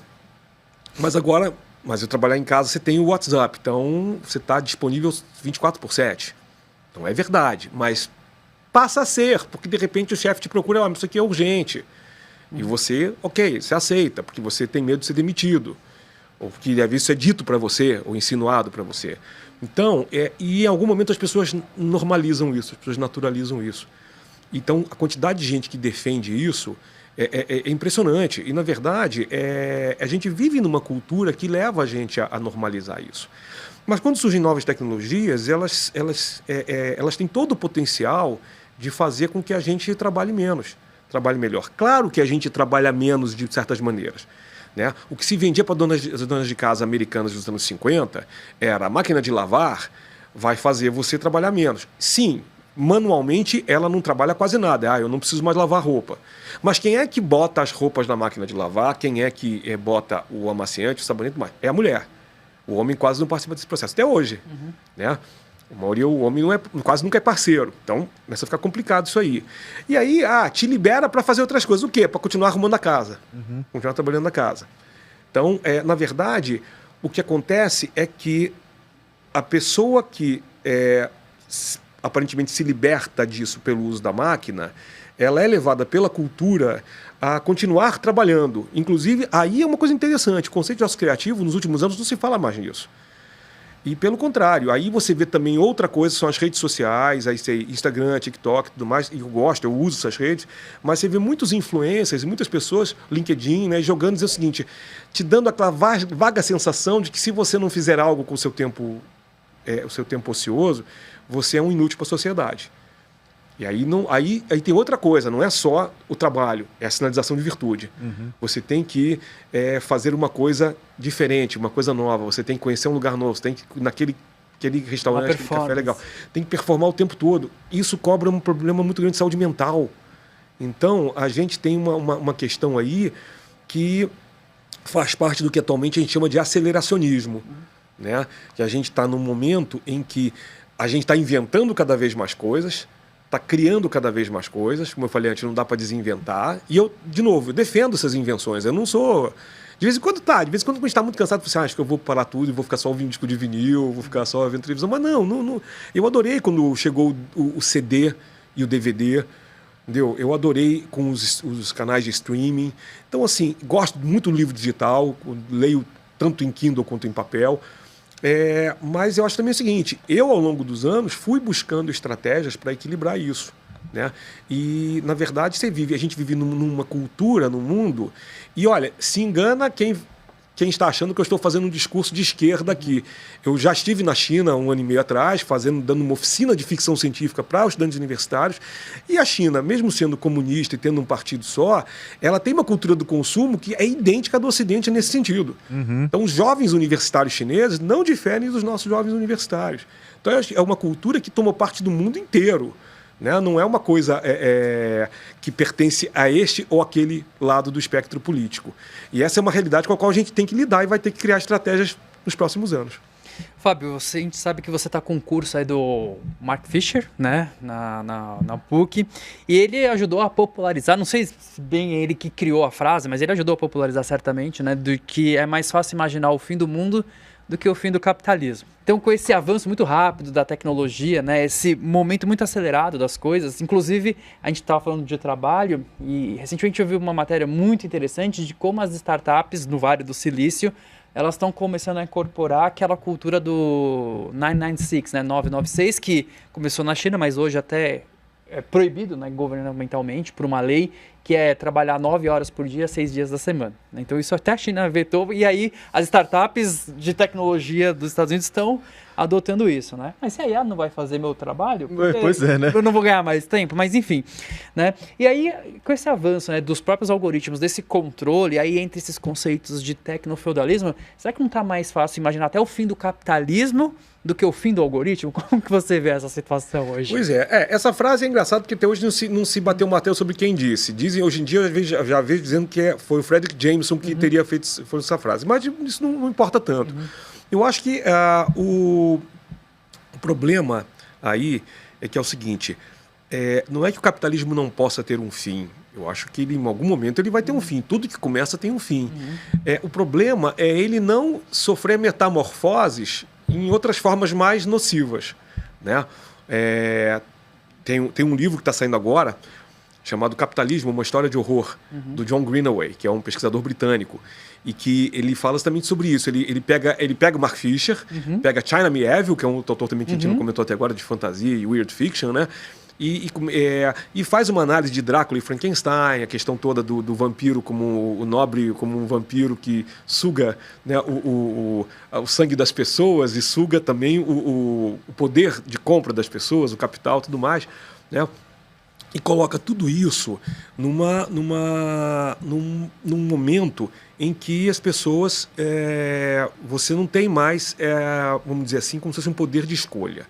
Speaker 1: Mas eu trabalhar em casa, você tem o WhatsApp, então você está disponível 24/7. Não é verdade, mas passa a ser, porque de repente o chefe te procura, isso aqui é urgente. E você, você aceita, porque você tem medo de ser demitido. Ou porque às vezes isso é dito para você, ou insinuado para você. Então, e em algum momento as pessoas normalizam isso, as pessoas naturalizam isso. Então, a quantidade de gente que defende isso é impressionante. E, na verdade, a gente vive numa cultura que leva a gente a normalizar isso. Mas quando surgem novas tecnologias, elas têm todo o potencial de fazer com que a gente trabalhe menos, trabalhe melhor. Claro que a gente trabalha menos de certas maneiras, né? O que se vendia para as donas de casa americanas dos anos 50 era a máquina de lavar vai fazer você trabalhar menos. Sim, manualmente ela não trabalha quase nada. Eu não preciso mais lavar roupa. Mas quem é que bota as roupas na máquina de lavar? Quem é que bota o amaciante, o sabonete? É a mulher. O homem quase não participa desse processo, até hoje. Né? A maioria, o homem quase nunca é parceiro. Então, começa a ficar complicado isso aí. E aí, te libera para fazer outras coisas. O quê? Para continuar arrumando a casa. Continuar trabalhando na casa. Então, na verdade, o que acontece é que a pessoa que aparentemente se liberta disso pelo uso da máquina, ela é levada pela cultura a continuar trabalhando. Inclusive, aí é uma coisa interessante, o conceito de ócio criativo, nos últimos anos, não se fala mais nisso. E pelo contrário, aí você vê também outra coisa, são as redes sociais, aí você, Instagram, TikTok, tudo mais, e eu uso essas redes, mas você vê muitos influencers e muitas pessoas, LinkedIn, né, jogando, dizendo o seguinte, te dando aquela vaga sensação de que se você não fizer algo com o seu tempo ocioso, você é um inútil para a sociedade. E aí tem outra coisa, não é só o trabalho, é a sinalização de virtude. Você tem que fazer uma coisa diferente, uma coisa nova, você tem que conhecer um lugar novo, você tem que ir naquele restaurante, aquele café legal. Tem que performar o tempo todo. Isso cobra um problema muito grande de saúde mental. Então, a gente tem uma questão aí que faz parte do que atualmente a gente chama de aceleracionismo. Né? Que a gente está num momento em que a gente está inventando cada vez mais coisas, está criando cada vez mais coisas, como eu falei antes, não dá para desinventar. E eu, de novo, eu defendo essas invenções. Eu não sou... De vez em quando quando a gente está muito cansado, você acha que eu vou parar tudo e vou ficar só ouvindo disco de vinil, vou ficar só vendo televisão. Mas não. Eu adorei quando chegou o CD e o DVD, entendeu? Eu adorei com os canais de streaming. Então, assim, gosto muito do livro digital, leio tanto em Kindle quanto em papel. Mas eu acho também o seguinte, eu ao longo dos anos fui buscando estratégias para equilibrar isso, né? E na verdade a gente vive numa cultura, num mundo, e olha, se engana quem está achando que eu estou fazendo um discurso de esquerda aqui. Eu já estive na China 1 ano e meio atrás, dando uma oficina de ficção científica para os estudantes universitários, e a China, mesmo sendo comunista e tendo um partido só, ela tem uma cultura do consumo que é idêntica à do Ocidente nesse sentido. Então, os jovens universitários chineses não diferem dos nossos jovens universitários. Então, é uma cultura que tomou parte do mundo inteiro. Né? Não é uma coisa que pertence a este ou aquele lado do espectro político. E essa é uma realidade com a qual a gente tem que lidar e vai ter que criar estratégias nos próximos anos.
Speaker 3: Fábio, a gente sabe que você está com um curso aí do Mark Fisher, né, na PUC, e ele ajudou a popularizar, não sei se bem ele que criou a frase, mas ele ajudou a popularizar certamente, né, do que é mais fácil imaginar o fim do mundo do que o fim do capitalismo. Então, com esse avanço muito rápido da tecnologia, né, esse momento muito acelerado das coisas, inclusive a gente estava falando de trabalho e recentemente eu vi uma matéria muito interessante de como as startups no Vale do Silício elas estão começando a incorporar aquela cultura do 996, né, 996, que começou na China, mas hoje até é proibido, né, governamentalmente por uma lei que é trabalhar 9 horas por dia, 6 dias da semana. Então isso até a China vetou e aí as startups de tecnologia dos Estados Unidos estão adotando isso, né? Mas se a IA não vai fazer meu trabalho,
Speaker 2: Pois é, né?
Speaker 3: Eu não vou ganhar mais tempo, mas enfim, né? E aí, com esse avanço, né, dos próprios algoritmos, desse controle, aí entre esses conceitos de tecnofeudalismo, será que não está mais fácil imaginar até o fim do capitalismo do que o fim do algoritmo? Como que você vê essa situação hoje?
Speaker 1: Pois é, essa frase é engraçada porque até hoje não se bateu o martelo sobre quem disse. Dizem hoje em dia, eu já vejo dizendo que foi o Frederick Jameson que teria feito essa frase, mas isso não importa tanto. Eu acho que o problema aí é que é o seguinte, não é que o capitalismo não possa ter um fim. Eu acho que ele, em algum momento ele vai ter um fim. Tudo que começa tem um fim. O problema é ele não sofrer metamorfoses em outras formas mais nocivas, né? Tem um livro que está saindo agora chamado Capitalismo, uma história de horror, do John Greenaway, que é um pesquisador britânico, e que ele fala justamente sobre isso. Ele pega o Mark Fisher, pega China Miéville, que é um autor também que a gente não comentou até agora, de fantasia e weird fiction, né? E faz uma análise de Drácula e Frankenstein, a questão toda do vampiro como o nobre, como um vampiro que suga, né, o sangue das pessoas e suga também o poder de compra das pessoas, o capital e tudo mais, né? E coloca tudo isso num momento em que as pessoas, você não tem mais, vamos dizer assim, como se fosse um poder de escolha.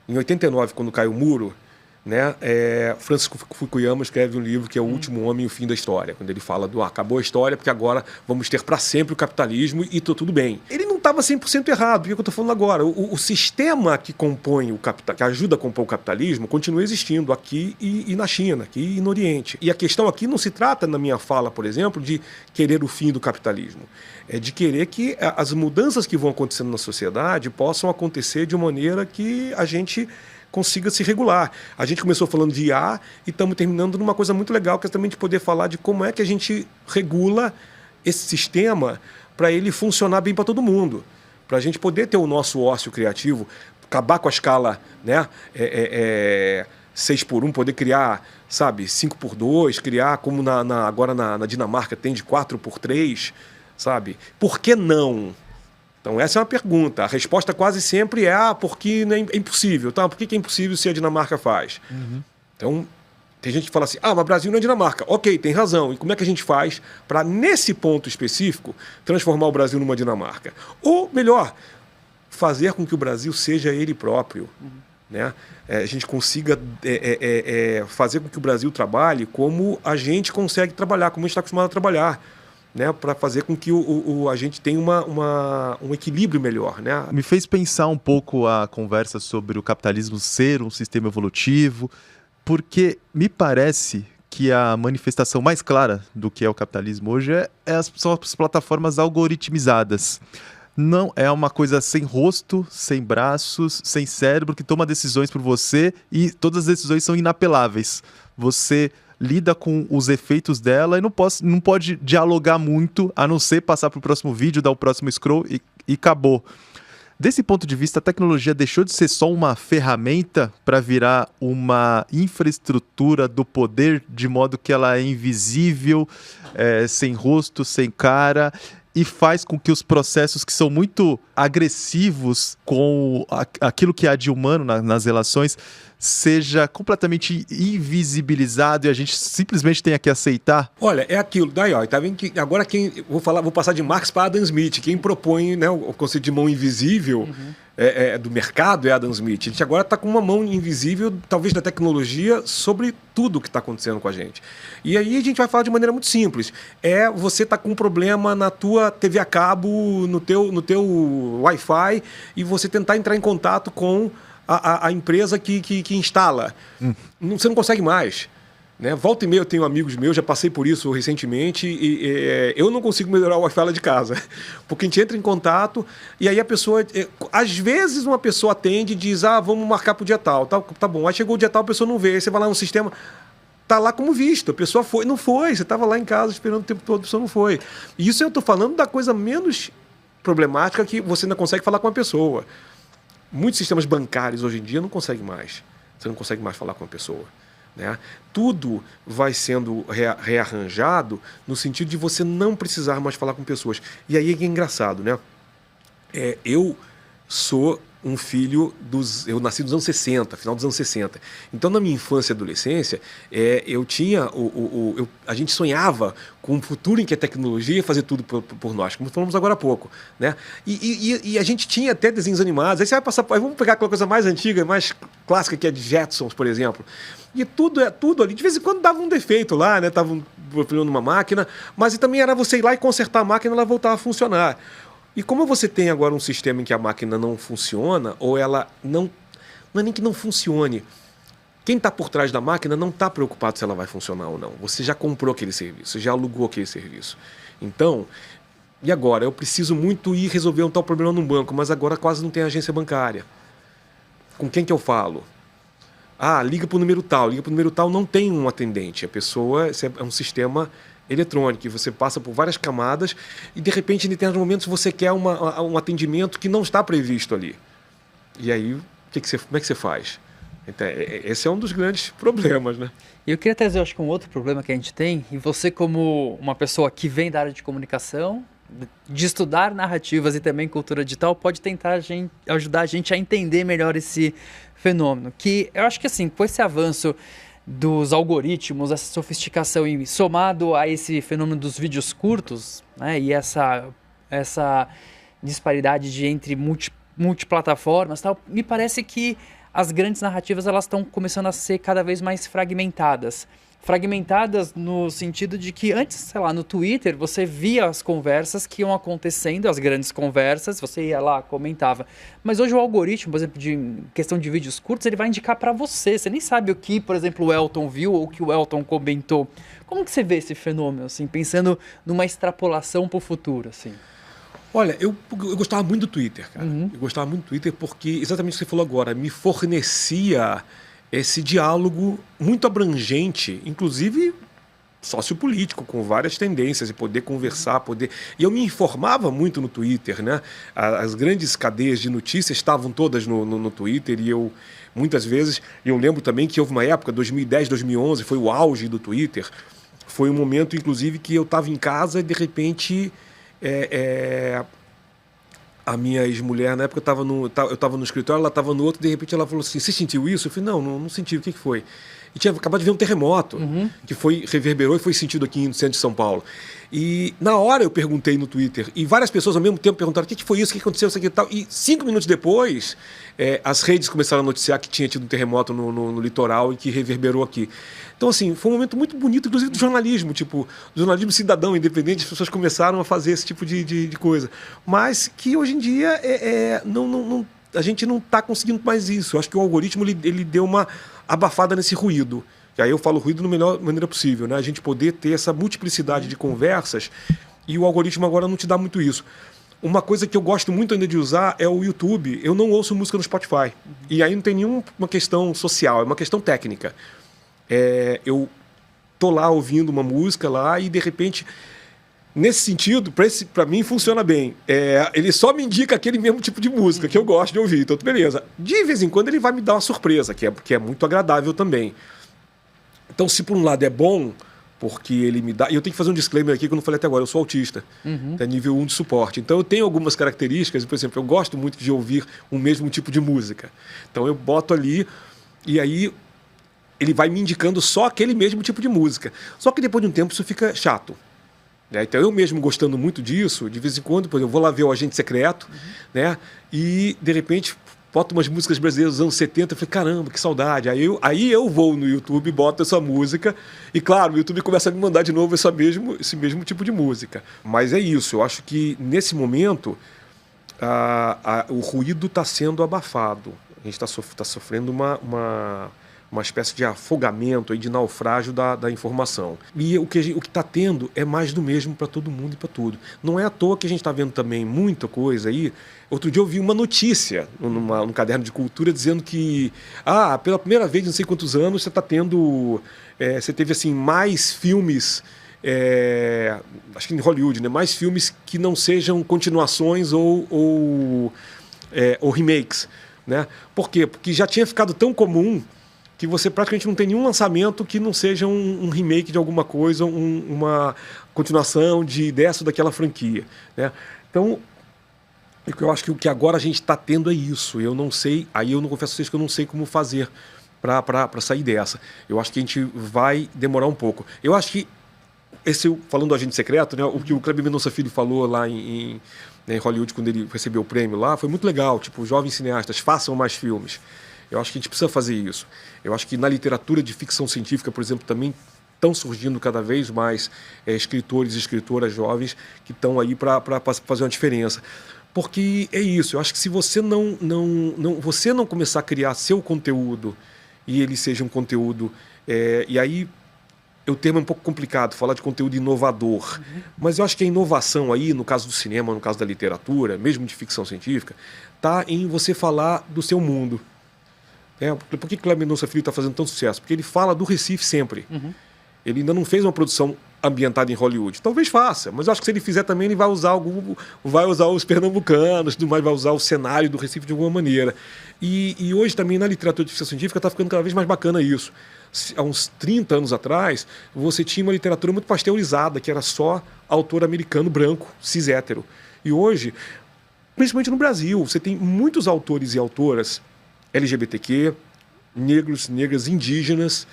Speaker 1: Em 89, quando cai o muro, né, Francis Fukuyama escreve um livro que é O Último Homem e o Fim da História, quando ele fala do acabou a história porque agora vamos ter para sempre o capitalismo e tudo bem. Ele não estava 100% errado, porque é o que eu estou falando agora. O sistema que compõe o capital, que ajuda a compor o capitalismo, continua existindo aqui e na China, aqui e no Oriente. E a questão aqui não se trata, na minha fala, por exemplo, de querer o fim do capitalismo. É de querer que as mudanças que vão acontecendo na sociedade possam acontecer de maneira que a gente consiga se regular. A gente começou falando de IA e estamos terminando numa coisa muito legal, que é também de poder falar de como é que a gente regula esse sistema para ele funcionar bem para todo mundo. Para a gente poder ter o nosso ócio criativo, acabar com a escala, né, 6x1, poder criar, sabe, 5x2, criar como agora na Dinamarca tem de 4x3, sabe? Por que não? Então essa é uma pergunta. A resposta quase sempre é porque é impossível. Tá? Por que é impossível se a Dinamarca faz? Então tem gente que fala assim, mas o Brasil não é Dinamarca. Ok, tem razão. E como é que a gente faz para, nesse ponto específico, transformar o Brasil numa Dinamarca? Ou, melhor, fazer com que o Brasil seja ele próprio. Né? A gente consiga fazer com que o Brasil trabalhe como a gente consegue trabalhar, como a gente está acostumado a trabalhar. Né, para fazer com que a gente tenha um equilíbrio melhor. Né?
Speaker 2: Me fez pensar um pouco a conversa sobre o capitalismo ser um sistema evolutivo, porque me parece que a manifestação mais clara do que é o capitalismo hoje são as plataformas algoritmizadas. Não é uma coisa sem rosto, sem braços, sem cérebro, que toma decisões por você e todas as decisões são inapeláveis. Você lida com os efeitos dela e não pode dialogar muito, a não ser passar para o próximo vídeo, dar o próximo scroll e acabou. Desse ponto de vista, a tecnologia deixou de ser só uma ferramenta para virar uma infraestrutura do poder, de modo que ela é invisível, sem rosto, sem cara, e faz com que os processos que são muito agressivos com aquilo que há de humano nas relações seja completamente invisibilizado e a gente simplesmente tenha que aceitar?
Speaker 1: Olha, é aquilo. Daí, ó, tá vendo que agora vou passar de Marx para Adam Smith. Quem propõe, né, o conceito de mão invisível do mercado é Adam Smith. A gente agora está com uma mão invisível, talvez da tecnologia, sobre tudo o que está acontecendo com a gente. E aí a gente vai falar de maneira muito simples. Você tá com um problema na tua TV a cabo, no teu Wi-Fi, e você tentar entrar em contato com a empresa que instala. Você não consegue mais. Né? Volta e meia eu tenho amigos meus, já passei por isso recentemente, e eu não consigo melhorar o Wi-Fi lá de casa. Porque a gente entra em contato e aí a pessoa... às vezes uma pessoa atende e diz, vamos marcar pro dia tal. Tá bom, aí chegou o dia tal, a pessoa não veio. Aí você vai lá no sistema, tá lá como visto. A pessoa foi, não foi. Você estava lá em casa esperando o tempo todo, a pessoa não foi. E isso eu estou falando da coisa menos problemática, que você ainda consegue falar com a pessoa. Muitos sistemas bancários hoje em dia não conseguem mais. Você não consegue mais falar com a pessoa. Né? Tudo vai sendo rearranjado no sentido de você não precisar mais falar com pessoas. E aí é que é engraçado, né? Eu sou um filho eu nasci nos anos 60, final dos anos 60. Então, na minha infância e adolescência, eu tinha a gente sonhava com um futuro em que a tecnologia ia fazer tudo por nós, como falamos agora há pouco, né? E a gente tinha até desenhos animados. Aí você vai passar, vamos pegar aquela coisa mais antiga, mais clássica, que é de Jetsons, por exemplo. E tudo ali. De vez em quando dava um defeito lá, né? Tava operando uma máquina, mas também era você ir lá e consertar a máquina e ela voltar a funcionar. E como você tem agora um sistema em que a máquina não funciona, ou ela não é nem que não funcione, quem está por trás da máquina não está preocupado se ela vai funcionar ou não. Você já comprou aquele serviço, você já alugou aquele serviço. Então, e agora? Eu preciso muito ir resolver um tal problema num banco, mas agora quase não tem agência bancária. Com quem que eu falo? Liga para o número tal, não tem um atendente. A pessoa é um sistema eletrônico, você passa por várias camadas e de repente em determinados momentos você quer um atendimento que não está previsto ali. E aí, como é que você faz? Então, esse é um dos grandes problemas, né?
Speaker 3: E eu queria trazer, acho que um outro problema que a gente tem, e você como uma pessoa que vem da área de comunicação, de estudar narrativas e também cultura digital, pode tentar ajudar a gente a entender melhor esse fenômeno. Que eu acho que assim, com esse avanço dos algoritmos, essa sofisticação e somado a esse fenômeno dos vídeos curtos, né, e essa disparidade entre multiplataformas, tal, me parece que as grandes narrativas elas estão começando a ser cada vez mais fragmentadas. Fragmentadas no sentido de que antes, sei lá, no Twitter, você via as conversas que iam acontecendo, as grandes conversas, você ia lá, comentava. Mas hoje o algoritmo, por exemplo, de questão de vídeos curtos, ele vai indicar para você. Você nem sabe o que, por exemplo, o Elton viu ou o que o Elton comentou. Como que você vê esse fenômeno, assim, pensando numa extrapolação para o futuro, assim?
Speaker 1: Olha, eu gostava muito do Twitter, cara. Eu gostava muito do Twitter porque, exatamente o que você falou agora, me fornecia esse diálogo muito abrangente, inclusive sociopolítico, com várias tendências, e poder conversar, E eu me informava muito no Twitter, né? As grandes cadeias de notícias estavam todas no Twitter, e eu, muitas vezes, eu lembro também que houve uma época, 2010, 2011, foi o auge do Twitter. Foi um momento, inclusive, que eu estava em casa e, de repente, a minha ex-mulher, na época eu estava no escritório, ela estava no outro, de repente ela falou assim, você sentiu isso? Eu falei, não senti, o que foi? E tinha acabado de ver um terremoto, que reverberou e foi sentido aqui no centro de São Paulo. E na hora eu perguntei no Twitter, e várias pessoas ao mesmo tempo perguntaram, o que foi isso, o que aconteceu, isso aqui e tal. E 5 minutos depois, as redes começaram a noticiar que tinha tido um terremoto no litoral e que reverberou aqui. Então, assim, foi um momento muito bonito, inclusive do jornalismo, do jornalismo cidadão, independente, as pessoas começaram a fazer esse tipo de coisa. Mas que hoje em dia a gente não está conseguindo mais isso. Eu acho que o algoritmo ele deu uma abafada nesse ruído. E aí eu falo ruído da melhor maneira possível, né? A gente poder ter essa multiplicidade de conversas, e o algoritmo agora não te dá muito isso. Uma coisa que eu gosto muito ainda de usar é o YouTube. Eu não ouço música no Spotify. E aí não tem nenhuma questão social, é uma questão técnica. Eu tô lá ouvindo uma música lá e, de repente, nesse sentido, para mim funciona bem. Ele só me indica aquele mesmo tipo de música que eu gosto de ouvir. Então, beleza. De vez em quando ele vai me dar uma surpresa, que é muito agradável também. Então, se por um lado é bom, porque ele me dá... E eu tenho que fazer um disclaimer aqui que eu não falei até agora. Eu sou autista, nível 1 de suporte. Então, eu tenho algumas características. Por exemplo, eu gosto muito de ouvir o mesmo tipo de música. Então, eu boto ali e aí ele vai me indicando só aquele mesmo tipo de música. Só que depois de um tempo isso fica chato. Né? Então, eu mesmo gostando muito disso, de vez em quando, por exemplo, eu vou lá ver o Agente Secreto, né? E, de repente, boto umas músicas brasileiras dos anos 70, eu falei, caramba, que saudade. Aí eu vou no YouTube e boto essa música, e claro, o YouTube começa a me mandar de novo esse mesmo tipo de música. Mas é isso, eu acho que nesse momento o ruído está sendo abafado. A gente está sofrendo uma espécie de afogamento, aí, de naufrágio da informação. E o que está tendo é mais do mesmo para todo mundo e para tudo. Não é à toa que a gente está vendo também muita coisa aí. Outro dia eu vi uma notícia num caderno de cultura dizendo que pela primeira vez em não sei quantos anos você está tendo... você teve assim, mais filmes... acho que em Hollywood, né? Mais filmes que não sejam continuações ou remakes, né? Por quê? Porque já tinha ficado tão comum que você praticamente não tem nenhum lançamento que não seja um remake de alguma coisa, uma continuação dessa ou daquela franquia, né? Então, eu acho que o que agora a gente está tendo é isso. Eu não sei, aí eu não confesso a vocês que eu não sei como fazer para sair dessa. Eu acho que a gente vai demorar um pouco. Eu acho que falando do Agente Secreto, né, o que o Kleber Mendonça Filho falou lá em Hollywood, quando ele recebeu o prêmio lá, foi muito legal. Tipo, jovens cineastas, façam mais filmes. Eu acho que a gente precisa fazer isso. Eu acho que na literatura de ficção científica, por exemplo, também estão surgindo cada vez mais escritores e escritoras jovens que estão aí para fazer uma diferença. Porque é isso, eu acho que se você não começar a criar seu conteúdo e ele seja um conteúdo... e aí... O termo é um pouco complicado, falar de conteúdo inovador. Mas eu acho que a inovação aí, no caso do cinema, no caso da literatura, mesmo de ficção científica, está em você falar do seu mundo. Por que Kleber Mendonça Filho está fazendo tanto sucesso? Porque ele fala do Recife sempre. Ele ainda não fez uma produção ambientada em Hollywood. Talvez faça, mas eu acho que se ele fizer também, ele vai usar os pernambucanos, vai usar o cenário do Recife de alguma maneira. E hoje também na literatura de ficção científica está ficando cada vez mais bacana isso. Há uns 30 anos atrás, você tinha uma literatura muito pasteurizada, que era só autor americano, branco, cis hétero. E hoje, principalmente no Brasil, você tem muitos autores e autoras LGBTQ, negros, negras, indígenas,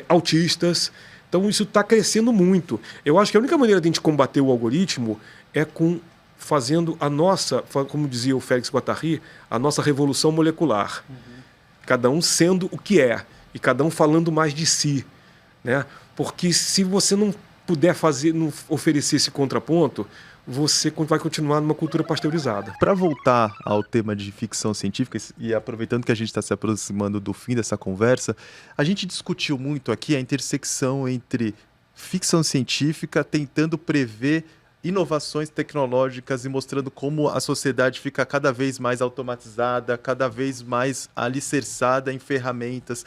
Speaker 1: autistas. Então isso está crescendo muito. Eu acho que a única maneira de a gente combater o algoritmo é fazendo a nossa, como dizia o Félix Guattari, a nossa revolução molecular. Cada um sendo o que é. E cada um falando mais de si, né? Porque se você não puder não oferecer esse contraponto, você vai continuar numa cultura pasteurizada.
Speaker 2: Para voltar ao tema de ficção científica, e aproveitando que a gente está se aproximando do fim dessa conversa, a gente discutiu muito aqui a intersecção entre ficção científica tentando prever inovações tecnológicas e mostrando como a sociedade fica cada vez mais automatizada, cada vez mais alicerçada em ferramentas.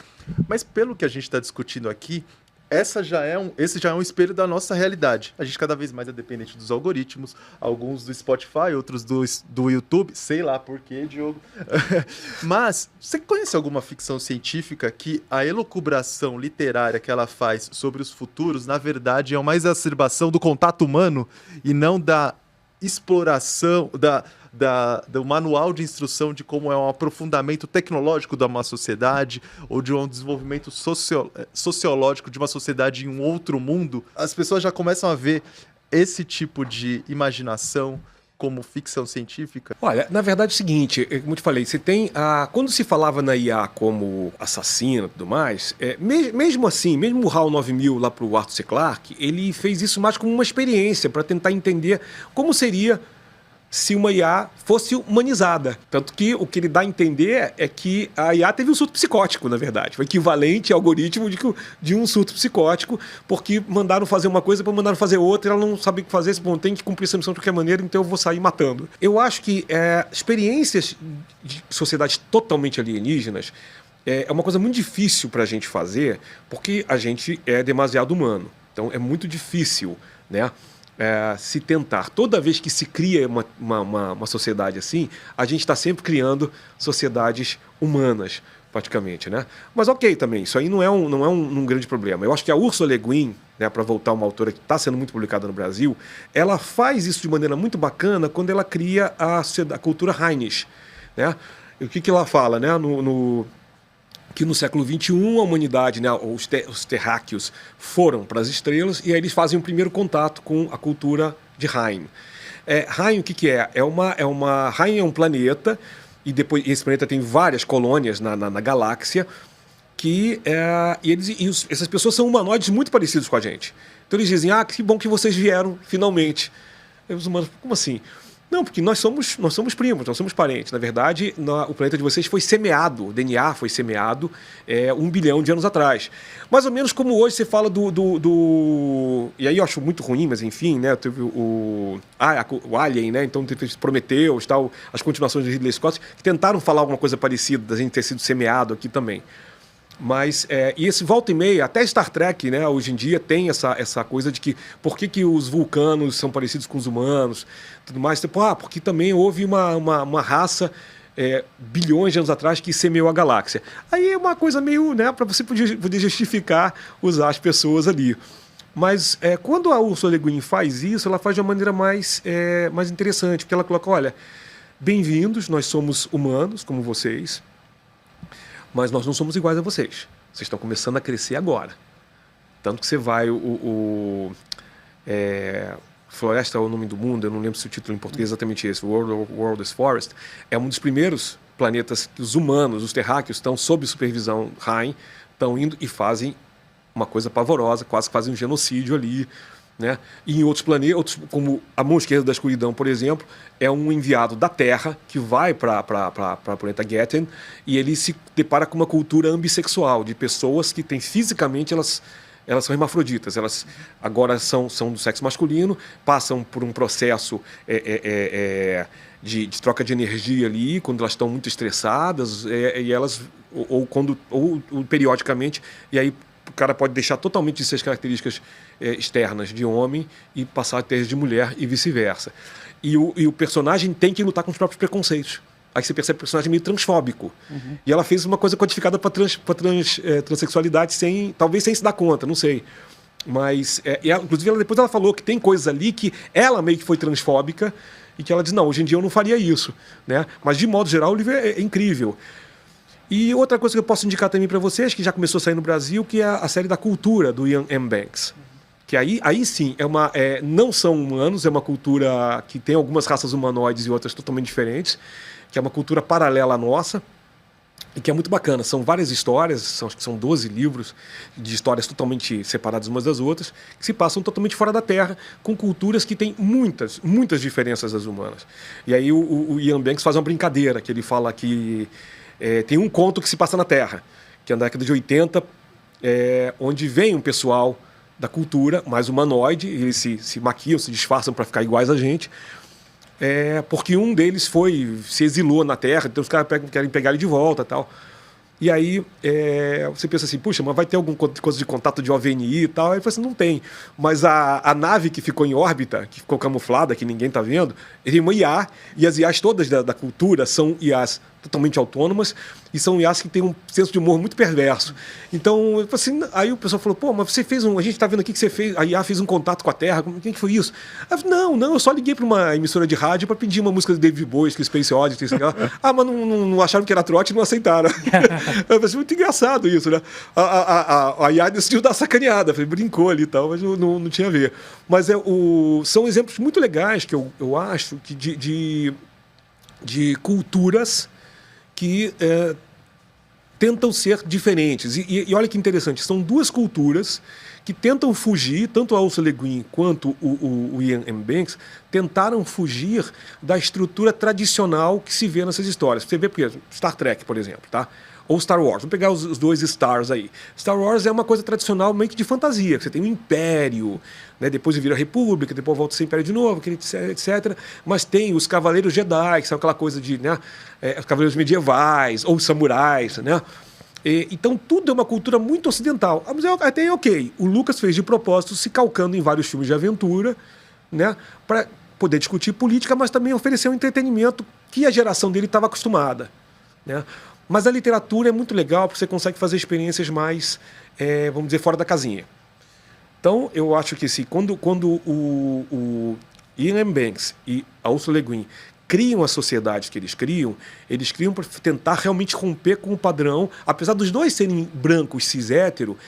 Speaker 2: Mas pelo que a gente está discutindo aqui, esse já é um espelho da nossa realidade. A gente cada vez mais é dependente dos algoritmos, alguns do Spotify, outros do YouTube, sei lá por quê, Diogo. Mas você conhece alguma ficção científica que a elucubração literária que ela faz sobre os futuros, na verdade, é uma exacerbação do contato humano e não da exploração, do manual de instrução de como é um aprofundamento tecnológico de uma sociedade ou de um desenvolvimento sociológico de uma sociedade em um outro mundo? As pessoas já começam a ver esse tipo de imaginação como ficção científica?
Speaker 1: Olha, na verdade é o seguinte, como eu te falei, você tem quando se falava na IA como assassina e tudo mais, mesmo assim, mesmo o HAL 9000 lá para o Arthur C. Clarke, ele fez isso mais como uma experiência para tentar entender como seria se uma IA fosse humanizada. Tanto que o que ele dá a entender é que a IA teve um surto psicótico, na verdade. Foi equivalente ao algoritmo de um surto psicótico, porque mandaram fazer uma coisa, depois mandaram fazer outra, e ela não sabia o que fazer, bom, tem que cumprir essa missão de qualquer maneira, então eu vou sair matando. Eu acho que experiências de sociedades totalmente alienígenas é uma coisa muito difícil para a gente fazer, porque a gente é demasiado humano. Então é muito difícil, né? Se tentar. Toda vez que se cria uma sociedade assim, a gente está sempre criando sociedades humanas, praticamente, né? Mas ok também, isso aí não é um grande problema. Eu acho que a Ursula Le Guin, né, para voltar uma autora que está sendo muito publicada no Brasil, ela faz isso de maneira muito bacana quando ela cria a cultura Rainis, né? E o que ela fala, né? Que no século XXI a humanidade, né, os terráqueos, foram para as estrelas e aí eles fazem o primeiro contato com a cultura de Hain. Hain, o que é? Hain é um planeta, e depois esse planeta tem várias colônias na galáxia, essas pessoas são humanoides muito parecidos com a gente. Então eles dizem, que bom que vocês vieram, finalmente. E os humanos, como assim? Não, porque nós somos primos, nós somos parentes. Na verdade, o planeta de vocês foi semeado, o DNA foi semeado 1 bilhão de anos atrás. Mais ou menos como hoje você fala E aí eu acho muito ruim, mas enfim, né? Teve o Alien, né? Então teve Prometheus, tal, as continuações de Ridley Scott, que tentaram falar alguma coisa parecida, da gente ter sido semeado aqui também. Mas, e esse volta e meia, até Star Trek, né, hoje em dia tem essa coisa de que por que os vulcanos são parecidos com os humanos, tudo mais, tipo, porque também houve uma raça bilhões de anos atrás que semeou a galáxia. Aí é uma coisa meio, né, para você poder justificar usar as pessoas ali. Mas quando a Ursula Le Guin faz isso, ela faz de uma maneira mais interessante, porque ela coloca, olha, bem-vindos, nós somos humanos como vocês, mas nós não somos iguais a vocês. Vocês estão começando a crescer agora. Tanto que você vai... Floresta é o nome do mundo, eu não lembro se o título em português é exatamente esse, World is Forest, é um dos primeiros planetas que os humanos, os terráqueos, estão sob supervisão Rain, estão indo e fazem uma coisa pavorosa, quase que fazem um genocídio ali, né? E em outros planetas, como a Mão Esquerda da Escuridão, por exemplo, é um enviado da Terra que vai para o planeta Getten e ele se depara com uma cultura ambissexual, de pessoas que têm fisicamente, elas são hermafroditas, elas agora são do sexo masculino, passam por um processo de troca de energia ali, quando elas estão muito estressadas, e elas, ou periodicamente, e aí o cara pode deixar totalmente de suas características externas de homem e passar a ter de mulher e vice-versa. E o personagem tem que lutar com os próprios preconceitos. Aí você percebe o personagem meio transfóbico. Uhum. E ela fez uma coisa codificada para transexualidade, talvez sem se dar conta, não sei. Mas, inclusive, depois ela falou que tem coisas ali que ela meio que foi transfóbica e que ela diz, não, hoje em dia eu não faria isso. Né? Mas, de modo geral, o livro é incrível. E outra coisa que eu posso indicar também para vocês, que já começou a sair no Brasil, que é a série da cultura, do Iain M. Banks. Que aí sim, não são humanos, é uma cultura que tem algumas raças humanoides e outras totalmente diferentes, que é uma cultura paralela à nossa, e que é muito bacana. São várias histórias, acho que são 12 livros de histórias totalmente separadas umas das outras, que se passam totalmente fora da Terra, com culturas que têm muitas, muitas diferenças das humanas. E aí o Iain Banks faz uma brincadeira, que ele fala que tem um conto que se passa na Terra, que é na década de 80, onde vem um pessoal da cultura mais humanoide, e eles se maquiam, se disfarçam para ficar iguais a gente, porque um deles se exilou na Terra, então os caras querem pegar ele de volta e tal. E aí você pensa assim, puxa, mas vai ter alguma coisa de contato de OVNI e tal? Aí ele fala assim, não tem. Mas a nave que ficou em órbita, que ficou camuflada, que ninguém está vendo, ele é uma IA, e as IAs todas da cultura são IAs totalmente autônomas, e são IAs que têm um senso de humor muito perverso. Então, assim, aí o pessoal falou, pô, mas você fez a gente está vendo aqui que você fez, a IA fez um contato com a Terra, quem que foi isso? Eu falei, não, eu só liguei para uma emissora de rádio para pedir uma música do David Bowie, que Space Oddity, sei lá. Mas não acharam que era trote e não aceitaram. Eu falei, muito engraçado isso, né? A IA decidiu dar sacaneada, brincou ali e tal, mas não tinha a ver. Mas são exemplos muito legais que eu acho que de culturas que tentam ser diferentes. E olha que interessante, são duas culturas que tentam fugir, tanto a Ursula Le Guin quanto o Iain M. Banks, tentaram fugir da estrutura tradicional que se vê nessas histórias. Você vê, por exemplo, Star Trek, por exemplo, tá? Ou Star Wars. Vamos pegar os dois Stars aí. Star Wars é uma coisa tradicional meio que de fantasia. Você tem um império, né? Depois vira a República, depois volta a ser império de novo, etc. Mas tem os Cavaleiros Jedi, que são aquela coisa de, né? Os Cavaleiros medievais, ou os samurais, né? Então tudo é uma cultura muito ocidental. Mas até ok. O Lucas fez de propósito, se calcando em vários filmes de aventura, né? Para poder discutir política, mas também oferecer um entretenimento que a geração dele estava acostumada, né? Mas a literatura é muito legal porque você consegue fazer experiências mais, vamos dizer, fora da casinha. Então, eu acho que assim, quando o Iain M. Banks e a Ursula Le Guin criam a sociedade que eles criam para tentar realmente romper com o padrão, apesar dos dois serem brancos, cis, hétero,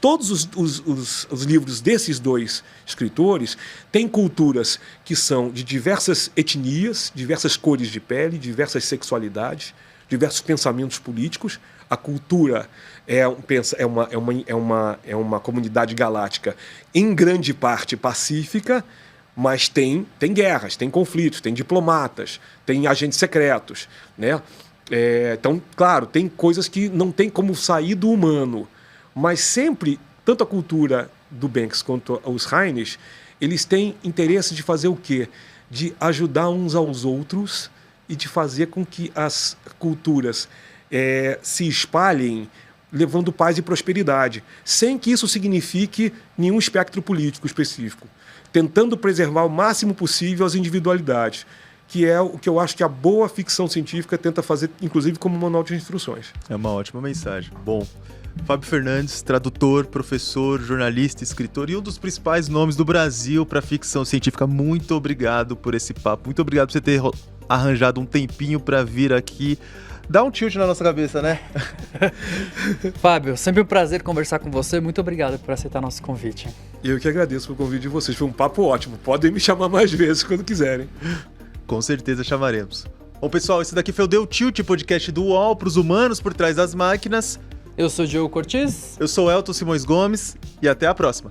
Speaker 1: todos os livros desses dois escritores têm culturas que são de diversas etnias, diversas cores de pele, diversas sexualidades, diversos pensamentos políticos. A cultura é uma comunidade galáctica em grande parte pacífica, Mas tem guerras, tem conflitos, tem diplomatas, tem agentes secretos, né? Então, claro, tem coisas que não tem como sair do humano, mas sempre, tanto a cultura do Banks quanto os Heines, eles têm interesse de fazer o quê? De ajudar uns aos outros e de fazer com que as culturas se espalhem, levando paz e prosperidade, sem que isso signifique nenhum espectro político específico, tentando preservar o máximo possível as individualidades, que é o que eu acho que a boa ficção científica tenta fazer, inclusive como manual de instruções.
Speaker 2: É uma ótima mensagem. Bom, Fábio Fernandes, tradutor, professor, jornalista, escritor e um dos principais nomes do Brasil para ficção científica. Muito obrigado por esse papo. Muito obrigado por você ter arranjado um tempinho para vir aqui. Dá um tilt na nossa cabeça, né?
Speaker 3: Fábio, sempre um prazer conversar com você. Muito obrigado por aceitar nosso convite.
Speaker 1: Eu que agradeço pelo convite de vocês. Foi um papo ótimo. Podem me chamar mais vezes quando quiserem.
Speaker 2: Com certeza chamaremos. Bom, pessoal, esse daqui foi o Deu Tilt, podcast do UOL para os humanos por trás das máquinas.
Speaker 3: Eu sou o Diogo Cortiz.
Speaker 2: Eu sou Elton Simões Gomes e até a próxima.